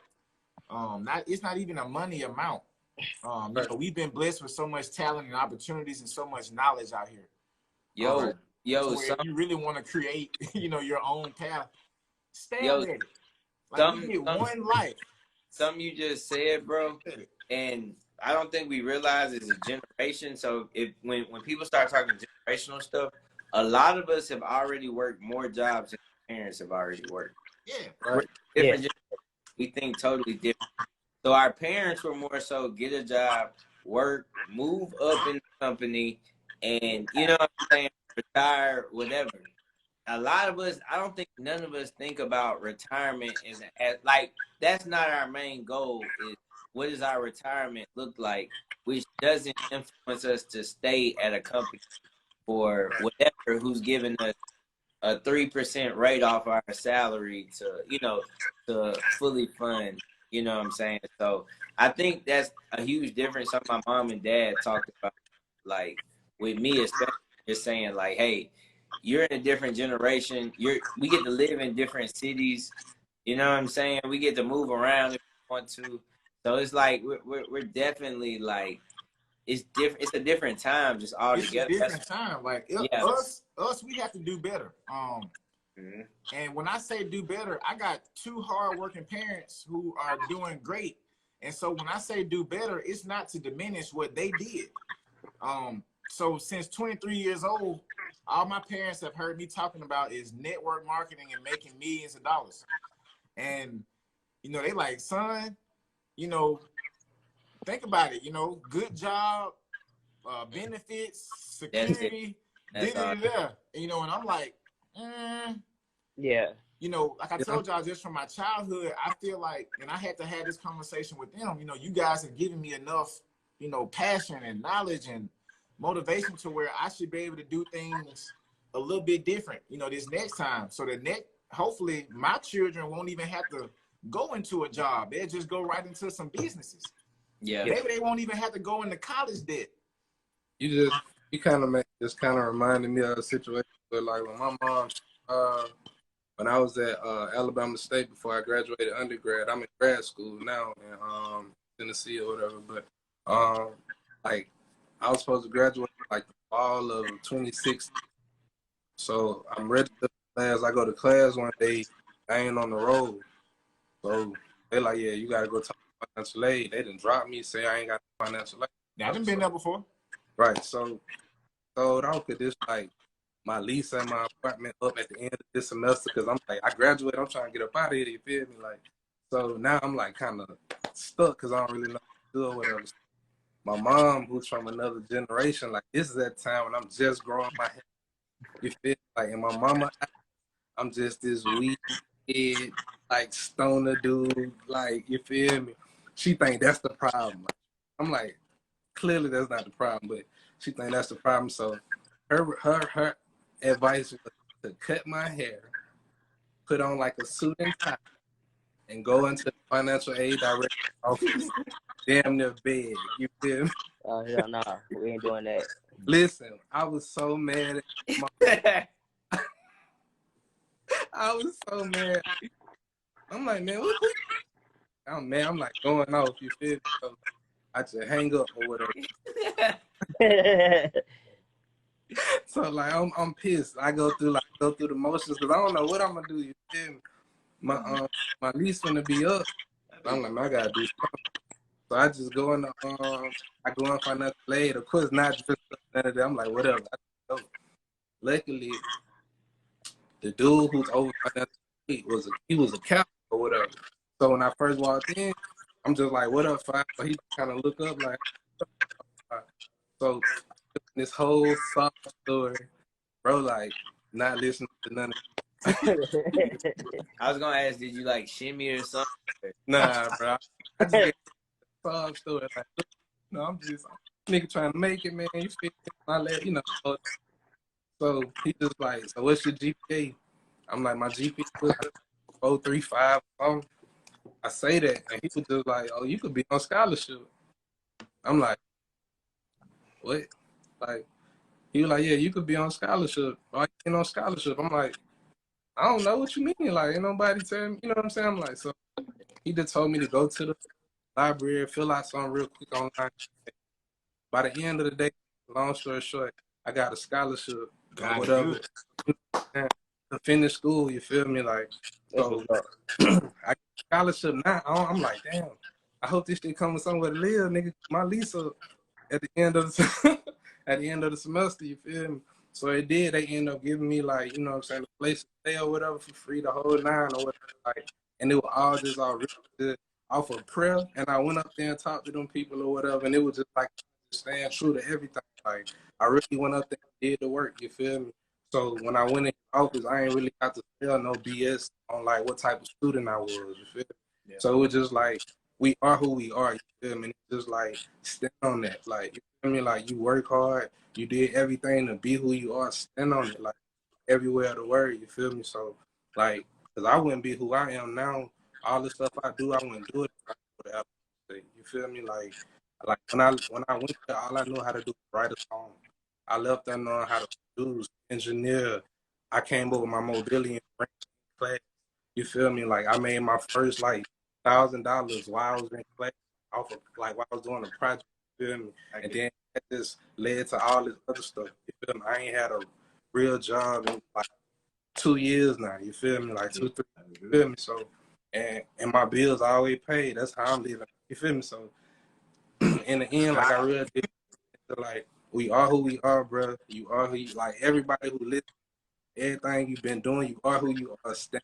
it's not even a money amount. You know, we've been blessed with so much talent and opportunities and so much knowledge out here. Yo, if you really want to create, you know, your own path, stay at it. Like, you get one life. Something you just said, bro, and I don't think we realize it's a generation. So when people start talking generational stuff, a lot of us have already worked more jobs than our parents have already worked. Yeah, right. Different. We think totally different. So our parents were more so get a job, work, move up in the company, and you know what I'm saying, retire, whatever. A lot of us, I don't think none of us think about retirement as like, that's not our main goal. Is what does our retirement look like, which doesn't influence us to stay at a company for whatever, who's giving us a 3% rate off our salary to, you know, to fully fund, you know what I'm saying? So I think that's a huge difference. Something my mom and dad talked about, like with me, especially, just saying like, hey, you're in a different generation. We get to live in different cities. You know what I'm saying? We get to move around if we want to. So it's like, we're definitely like, it's different. It's a different time, just all together. It's a different time. Like us, we have to do better. And when I say do better, I got two hardworking parents who are doing great. And so when I say do better, it's not to diminish what they did. So since 23 years old, all my parents have heard me talking about is network marketing and making millions of dollars. And you know, they like, son, you know, think about it, you know, good job, benefits, security, you know, and I'm like, yeah. You know, like I told y'all, just from my childhood, I feel like, and I had to have this conversation with them, you know, you guys have given me enough, you know, passion and knowledge and motivation to where I should be able to do things a little bit different, you know, this next time. So hopefully my children won't even have to go into a job. They'll just go right into some businesses. Yeah. Maybe they won't even have to go into college debt. You kind of reminded me of a situation where, like, when my mom, when I was at Alabama State before I graduated undergrad, I'm in grad school now in Tennessee or whatever. But like, I was supposed to graduate like the fall of 2016. So I'm ready to class. I go to class one day. I ain't on the road. So they like, yeah, you gotta go talk to financial aid. They didn't drop me, say I ain't got financial aid. Yeah, I done been there before. Right. So out could this like my lease at my apartment up at the end of this semester because I'm like, I graduated, I'm trying to get up out of here, you feel me? Like, so now I'm like kind of stuck because I don't really know what to do or whatever. My mom, who's from another generation, like this is that time when I'm just growing my hair. You feel me? Like, and my mama, I'm just this weak kid, like stoner dude, like, you feel me? She think that's the problem. I'm like, clearly that's not the problem, but she think that's the problem. So her advice was to cut my hair, put on like a suit and tie, and go into the financial aid director office, damn near beg. You feel me? Oh hell no, we ain't doing that. Listen, I was so mad at my I was so mad. I'm like, man, what? I'm mad. I'm like going off. You feel me? So I just hang up or whatever. So like I'm pissed. I go through the motions because I don't know what I'm gonna do. You feel me? My lease gonna be up. I'm like, man, I gotta do something. So I just go in I go on financial aid. Of course, not just none of that. I'm like, whatever. Luckily, the dude who's over financial aid was a captain or whatever. So when I first walked in, I'm just like, what up, Five? So he kind of look up like, so this whole sob story, bro. Like not listening to none of I was gonna ask, did you like shimmy or something? nah, bro. I just get a sob story. Like, look, I'm just nigga trying to make it, man. You feel me? I let So he just like, so what's your GPA? I'm like, my GPA was like 4.35 or something. I say that, and he was just like, oh, you could be on scholarship. I'm like, what? Like, he was like, yeah, you could be on scholarship. Why you ain't on scholarship? I'm like, I don't know what you mean. Like, ain't nobody tell me, you know what I'm saying? I'm like, so he just told me to go to the library, fill out something real quick online. By the end of the day, long story short, I got a scholarship or whatever to finish school. You feel me? Like, so I got a scholarship now. I'm like, damn. I hope this shit comes somewhere to live, nigga. My lease up at the end of the at the end of the semester. You feel me? So it did. They ended up giving me like, you know what I'm saying, a place to stay or whatever for free, the whole nine or whatever. Like, and it was all just all really good off of prayer. And I went up there and talked to them people or whatever, and it was just like staying true to everything. Like I really went up there and did the work. You feel me? So when I went in the office, I ain't really got to tell no BS on like what type of student I was. You feel me? Yeah. So it was just like we are who we are. You feel me? It's just like stand on that. Like you feel me? Like you work hard. You did everything to be who you are. Stand on it. Like everywhere of the word. You feel me? So like, cause I wouldn't be who I am now. All the stuff I do, I wouldn't do it. You feel me? Like when I went there, all I knew how to do was write a song. I left there knowing how to produce, engineer. I came up with my mobility and class. You feel me? Like I made my first like $1,000 while I was in class off of like while I was doing a project. You feel me? And then that just led to all this other stuff. You feel me? I ain't had a real job in like 2 years now. You feel me? Like 2, 3. You feel me? So and my bills always paid. That's how I'm living. You feel me? So in the end, like I really did, like we are who we are, bro. You are who you like. Everybody who listens, everything you've been doing, you are who you are. Stand.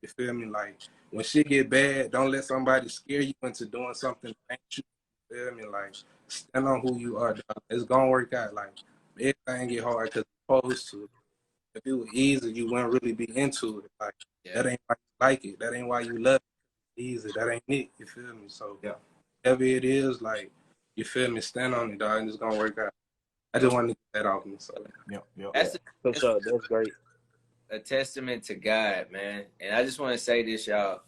You feel me? Like when shit get bad, don't let somebody scare you into doing something that ain't you. You feel me? Like stand on who you are. Dog. It's gonna work out. Like everything get hard because it's supposed to. If it was easy, you wouldn't really be into it. Like that ain't why you like it. That ain't why you love it. Easy. That ain't it. You feel me? So whatever it is, like you feel me, stand on it, dog, and it's gonna work out. I just wanted to get that off me. So That's great. A testament to God, man. And I just want to say this, y'all.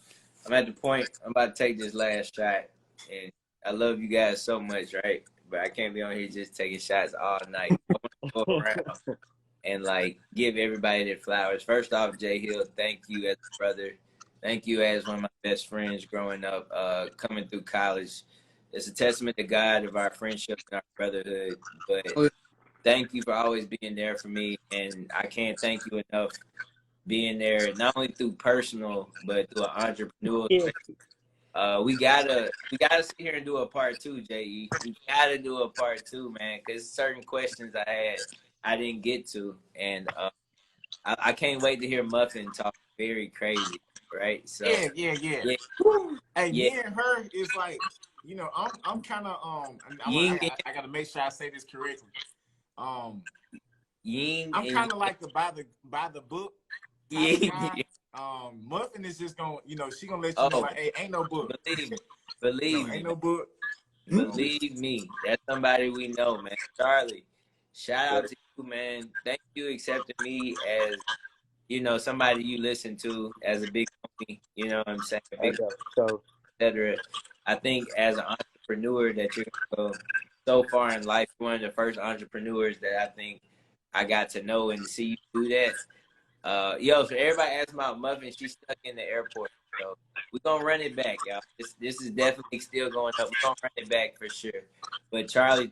I'm at the point I'm about to take this last shot, and I love you guys so much, right? But I can't be on here just taking shots all night. I want to go around and like give everybody their flowers. First off, Jay Hill, thank you as a brother. Thank you as one of my best friends growing up, coming through college. It's a testament to God of our friendship and our brotherhood. But thank you for always being there for me, and I can't thank you enough being there not only through personal but through an entrepreneurial. We gotta sit here and do a part 2, J.E. We gotta do a part 2, man, because certain questions I had I didn't get to, and I can't wait to hear Muffin talk very crazy, right? So yeah. Hey, me and her is like, you know, I'm kind of I gotta make sure I say this correctly. I'm kind of like the by the book type of guy. Muffin is just gonna, you know, she gonna let you know, like, hey, ain't no book. Believe me, ain't no book. Believe me, that's somebody we know, man. Charlie, shout out to you, man. Thank you accepting me as, you know, somebody you listen to as a big homie. You know what I'm saying? Etc. I think as an entrepreneur that you're gonna go so far in life, one of the first entrepreneurs that I think I got to know and see you do that. So everybody asks about Muffin. She's stuck in the airport. So we're going to run it back, y'all. This is definitely still going up. We're going to run it back for sure. But Charlie,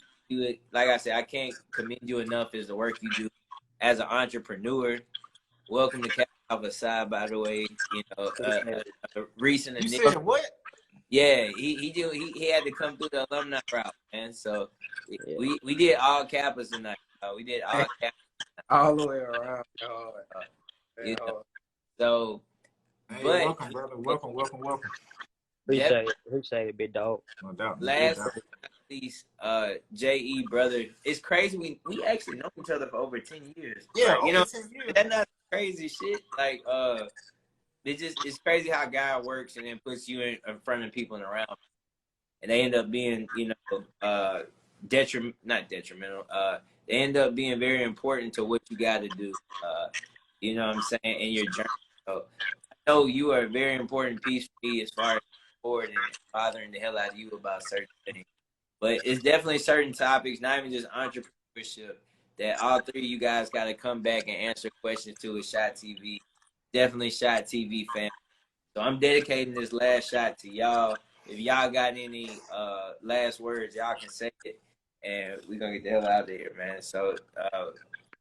like I said, I can't commend you enough as the work you do as an entrepreneur. Welcome to Captain Alpha Psi, by the way. You know, a recent You initiative. said what? Yeah, he had to come through the alumni route, man. So we did all Kappas tonight. We did all Kappas. All the way around. You know, so, hey, but welcome, brother. Welcome. Appreciate it, big dog. No doubt. Least, J.E. brother, it's crazy. We actually know each other for over 10 years. Yeah, Like, you know, 10 years. that's not crazy shit. Like, it's crazy how God works and then puts you in front of people and around, and they end up being, you know, not detrimental. They end up being very important to what you got to do. You know what I'm saying, in your journey. So I know you are a very important piece for me as far as support and bothering the hell out of you about certain things. But it's definitely certain topics, not even just entrepreneurship, that all three of you guys got to come back and answer questions to with Shot TV. Definitely Shot TV fam. So I'm dedicating this last shot to y'all. If y'all got any last words, y'all can say it, and we're gonna get the hell out of here, man. So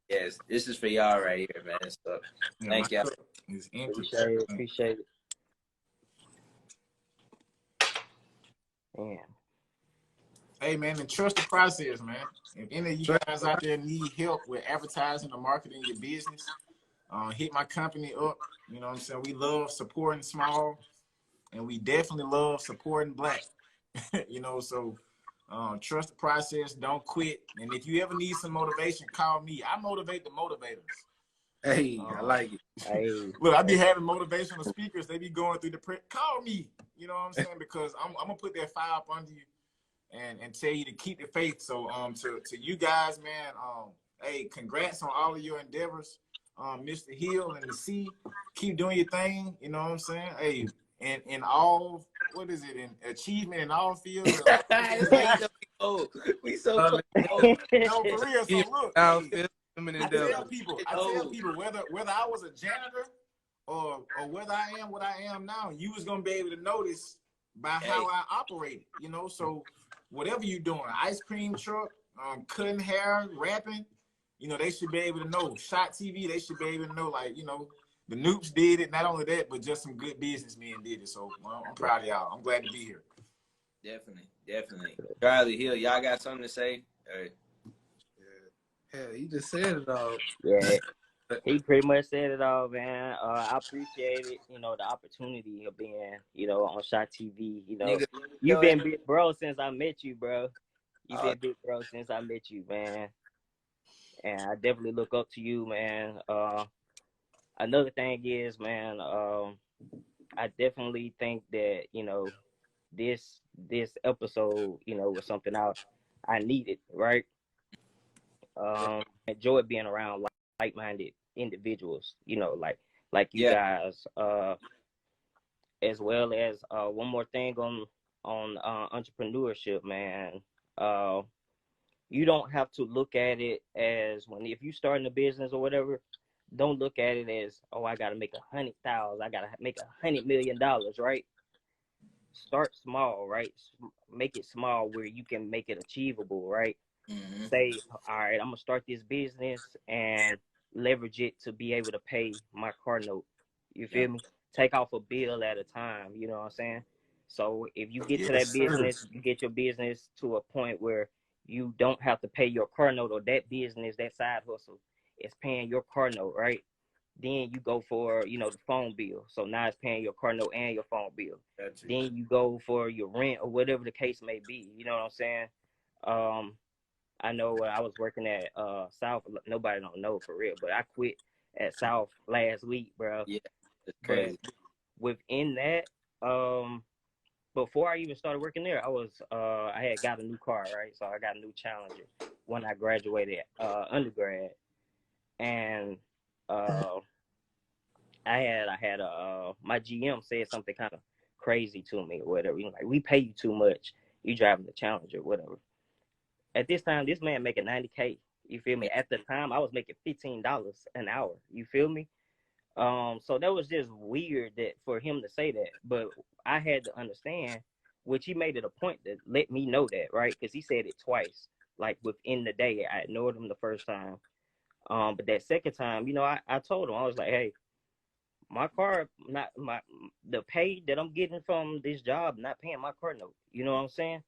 yes, this is for y'all right here, man. So thank y'all. It's empty. Appreciate it. Man. Hey man, and trust the process, man. If any of you guys out there need help with advertising or marketing your business, hit my company up. You know what I'm saying? We love supporting small, and we definitely love supporting Black. You know, so trust the process, don't quit. And if you ever need some motivation, call me. I motivate the motivators. Hey, I like it. Hey. Look, I be having motivational speakers. They be going through call me. You know what I'm saying? Because I'm gonna put that fire up under you and tell you to keep the faith. So to you guys, man, hey, congrats on all of your endeavors. Mr. Hill and the C, keep doing your thing. You know what I'm saying? Hey, in all, what is it? In achievement in all fields. We so close. No, for real. So look, hey, I tell people, whether I was a janitor or whether I am what I am now, you was gonna be able to notice by how I operated. You know, so whatever you doing, ice cream truck, cutting hair, rapping. You know, they should be able to know. Shot TV, they should be able to know, like, you know, the Noops did it. Not only that, but just some good businessmen did it. So I'm proud of y'all. I'm glad to be here. Definitely. Charlie Hill, y'all got something to say? Yeah, he just said it all. Yeah, he pretty much said it all, man. I appreciate it, you know, the opportunity of being, you know, on Shot TV. You know, you've been big bro since I met you, bro. You've been big bro since I met you, man. And I definitely look up to you, man. Another thing is, man, I definitely think that, you know, this episode, you know, was something I needed, right? Enjoyed being around like-minded individuals, you know, like you guys, as well as one more thing on entrepreneurship, man. You don't have to look at it as if you starting a business or whatever, don't look at it as, oh, I got to make 100,000. I got to make $100 million, right? Start small, right? Make it small where you can make it achievable, right? Mm-hmm. Say, all right, I'm going to start this business and leverage it to be able to pay my car note. You feel me? Take off a bill at a time, you know what I'm saying? So if you get to that business, you get your business to a point where you don't have to pay your car note, or that business, that side hustle is paying your car note, right? Then you go for, you know, the phone bill. So now it's paying your car note and your phone bill. Then you go for your rent or whatever the case may be. You know what I'm saying? I know I was working at South. Nobody don't know for real, but I quit at South last week, bro. Yeah, that's crazy. But within that, before I even started working there, I had got a new car, right? So I got a new Challenger when I graduated undergrad, and I had my GM said something kind of crazy to me or whatever. You know, like, we pay you too much. You driving the Challenger, whatever. At this time, this man making $90K. You feel me? At the time, I was making $15 an hour. You feel me? So that was just weird that for him to say that, but I had to understand, which he made it a point to let me know that, right? Because he said it twice, like within the day. I ignored him the first time, but that second time, you know, I told him, I was like, hey, my car, the pay that I'm getting from this job, not paying my car note. You know what I'm saying?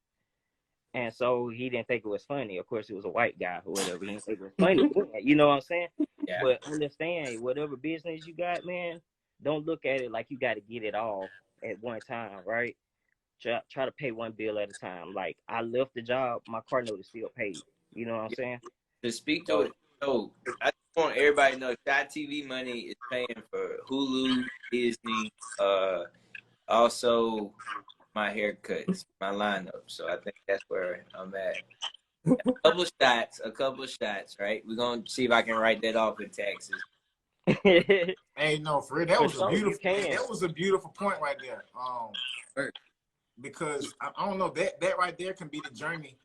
And so he didn't think it was funny. Of course, he was a white guy or whatever. He didn't think it was funny. You know what I'm saying? Yeah. But understand, whatever business you got, man, don't look at it like you got to get it all at one time, right? try to pay one bill at a time. Like I left the job, my car note is still paid. You know what I'm saying? To speak to So it, so I just want everybody to know Shot TV money is paying for Hulu, Disney, also my haircuts, my lineup. So I think that's where I'm at. A couple of shots, right? We're gonna see if I can write that off in taxes. Hey, no, for real, that for was a sure you beautiful. can. That was a beautiful point right there. Because I don't know that right there can be the journey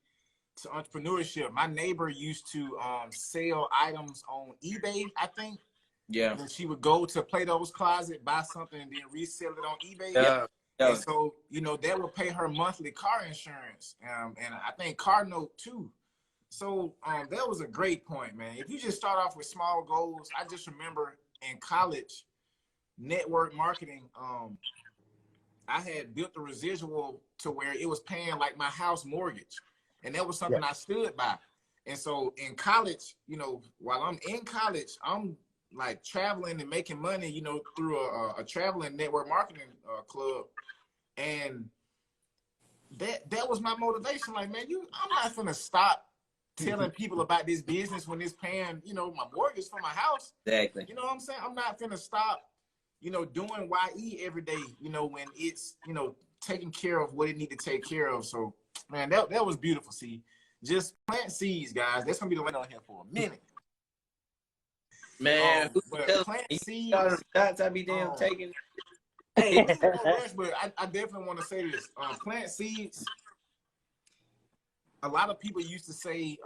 to entrepreneurship. My neighbor used to sell items on eBay, I think. Yeah. And she would go to Plato's Closet, buy something, and then resell it on eBay. Yeah. And so, that would pay her monthly car insurance, and I think car note too. So that was a great point, man. If you just start off with small goals, I just remember in college, network marketing, I had built a residual to where it was paying like my house mortgage. And that was something I stood by. And so in college, while I'm in college, I'm like traveling and making money, through a traveling network marketing club. And that was my motivation. Like, man, I'm not gonna stop telling people about this business when it's paying, my mortgage for my house. Exactly. You know what I'm saying? I'm not gonna stop, doing YE every day, when it's, taking care of what it need to take care of. So, man, that was beautiful. See, just plant seeds, guys. That's gonna be the one on here for a minute. Man, plant seeds. Shots I be damn taking. Hey, no rush, but I definitely want to say this. Plant seeds. A lot of people used to say,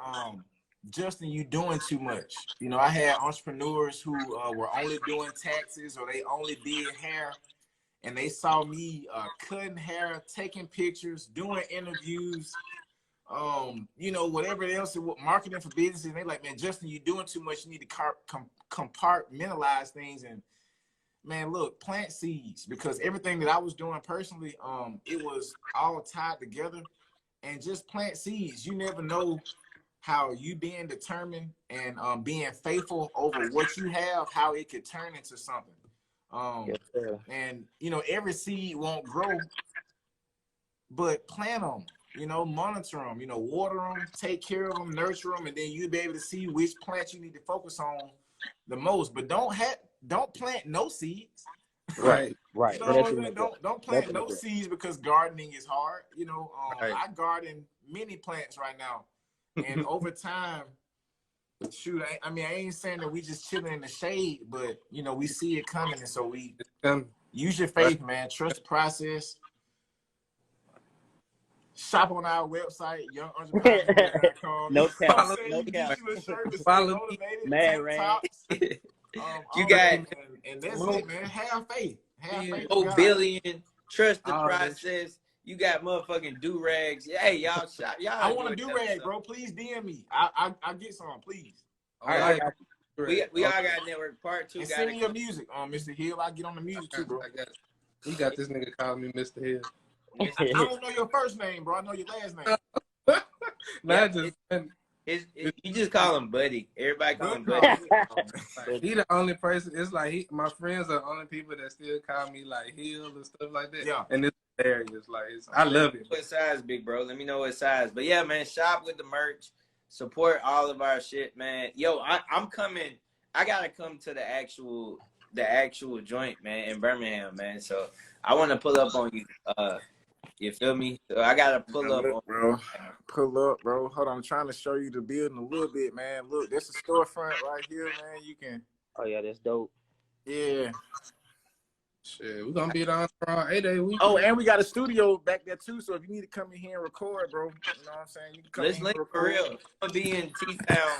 Justin, you doing too much. I had entrepreneurs who were only doing taxes or they only did hair, and they saw me cutting hair, taking pictures, doing interviews, whatever else, marketing for businesses. And they like, man, Justin, you doing too much. You need to compartmentalize things. And man, look, plant seeds, because everything that I was doing personally, it was all tied together. And just plant seeds. You never know how you being determined and being faithful over what you have, how it could turn into something. And every seed won't grow, but plant them, monitor them, water them, take care of them, nurture them, and then you'll be able to see which plants you need to focus on the most. But don't plant no seeds. Right. Don't plant no seeds because gardening is hard. I garden many plants right now, and over time, shoot, I ain't saying that we just chilling in the shade, but we see it coming, and so we use your faith, man. Trust the process. Shop on our website, youngentrepreneurs.com. No cap. No cap. Follow me, man, right? You got, and that's it, man. Have faith. Billion. Trust the process. You got motherfucking do-rags. Hey, y'all shop. Y'all. I want a do-rag, bro. Please DM me. I get some, please. All right. We all got network part 2. And send me your music, Mr. Hill. I get on the music too, bro. You got this nigga calling me Mr. Hill. I don't know your first name, bro. I know your last name. You just call him Buddy. Everybody call him Buddy. He the only person. It's like my friends are the only people that still call me like Hill and stuff like that. Yeah. And it's hilarious. Like I love it. What size, big bro? Let me know what size. But yeah, man, shop with the merch. Support all of our shit, man. Yo, I'm coming. I gotta come to the actual joint, man, in Birmingham, man. So I want to pull up on you. You feel me? So I gotta pull up, bro. Pull up, bro. Hold on, I'm trying to show you the building a little bit, man. Look, there's a storefront right here, man. You can. Oh yeah, that's dope. Yeah. Shit, we're gonna be down for our 8-day week. Oh, and we got a studio back there too. So if you need to come in here and record, bro, you know what I'm saying? You can come let's in link here for real. I'm gonna be in T-Town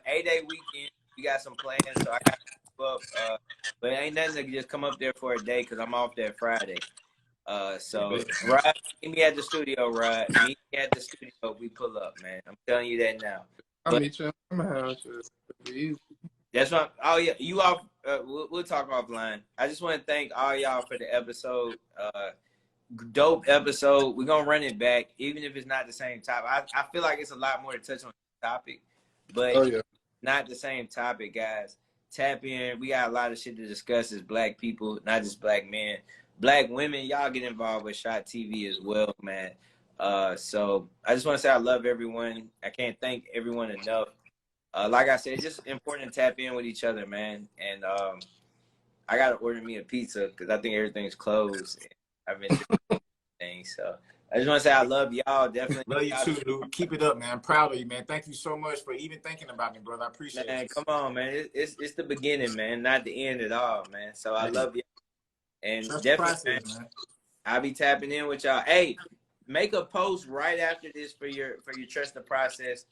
8-day weekend. We got some plans, so I got to up. But ain't nothing to just come up there for a day because I'm off that Friday. So Rod, meet me at the studio, Rod. Meet me at the studio. We pull up, man. I'm telling you that now. I'll meet you in my house. That's what. Oh yeah, you off. We'll talk offline. I just want to thank all y'all for the episode. Dope episode. We're gonna run it back, even if it's not the same topic. I feel like it's a lot more to touch on the topic, but not the same topic, guys. Tap in. We got a lot of shit to discuss as Black people, not just Black men. Black women, y'all get involved with Shot TV as well, man. So I just want to say I love everyone. I can't thank everyone enough. Like I said, it's just important to tap in with each other, man. And I gotta order me a pizza because I think everything's closed. I've been doing things, so I just want to say I love y'all. Definitely Love you too, dude. Keep it up, man. I'm proud of you, man. Thank you so much for even thinking about me, brother. I appreciate it. Man, come on, man. It's the beginning, man, not the end at all, man. So I love you. And Trust definitely, process, man. I'll be tapping in with y'all. Hey, make a post right after this for your Trust the Process.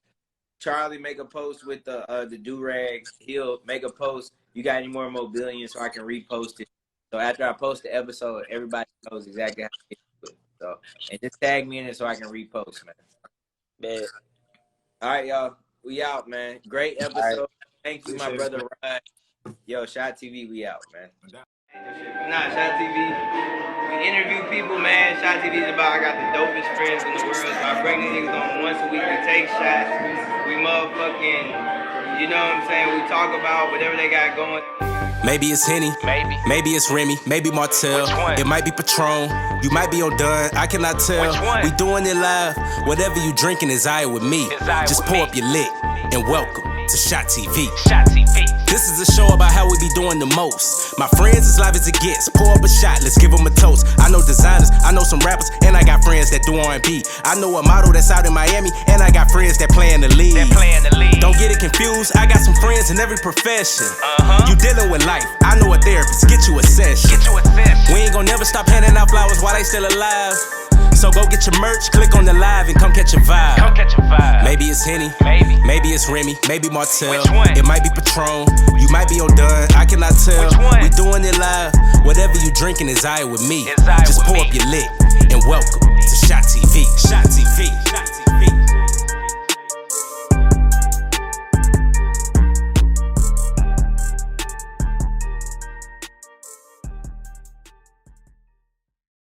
Charlie, make a post with the do-rags. He'll make a post. You got any more mobillion so I can repost it. So after I post the episode, everybody knows exactly how to get to it. So, and just tag me in it so I can repost, man. Man. All right, y'all. We out, man. Great episode. Right. Thank you, Appreciate my brother Ryan. Yo, Shot TV, we out, man. Nah, Shot TV. We interview people, man. Shot TV is about I got the dopest friends in the world. So I bring these niggas on once a week. We take shots. We motherfucking, you know what I'm saying? We talk about whatever they got going. Maybe it's Henny, maybe it's Remy, maybe Martell. It might be Patron, you might be on Dunn, I cannot tell. We doing it live, whatever you drinking is alright with me. Just pour up your lit and welcome to Shot TV. This is a show about how we be doing the most. My friends as live as it gets, pour up a shot, let's give them a toast. I know designers, I know some rappers, and I got friends that do R&B. I know a model that's out in Miami, and I got friends that play in the league. Don't get it confused, I got some friends in every profession. You dealing with life, I know a therapist, get you a session. We ain't gonna never stop handing out flowers while they still alive. So go get your merch, click on the live, and come catch a vibe. Maybe it's Henny, maybe it's Remy, maybe Martell. It might be Patron, you might be on Dunn, I cannot tell. We doing it live, whatever you drinking is alright with me. Just pour up your lit and welcome to Shot TV. Shot TV.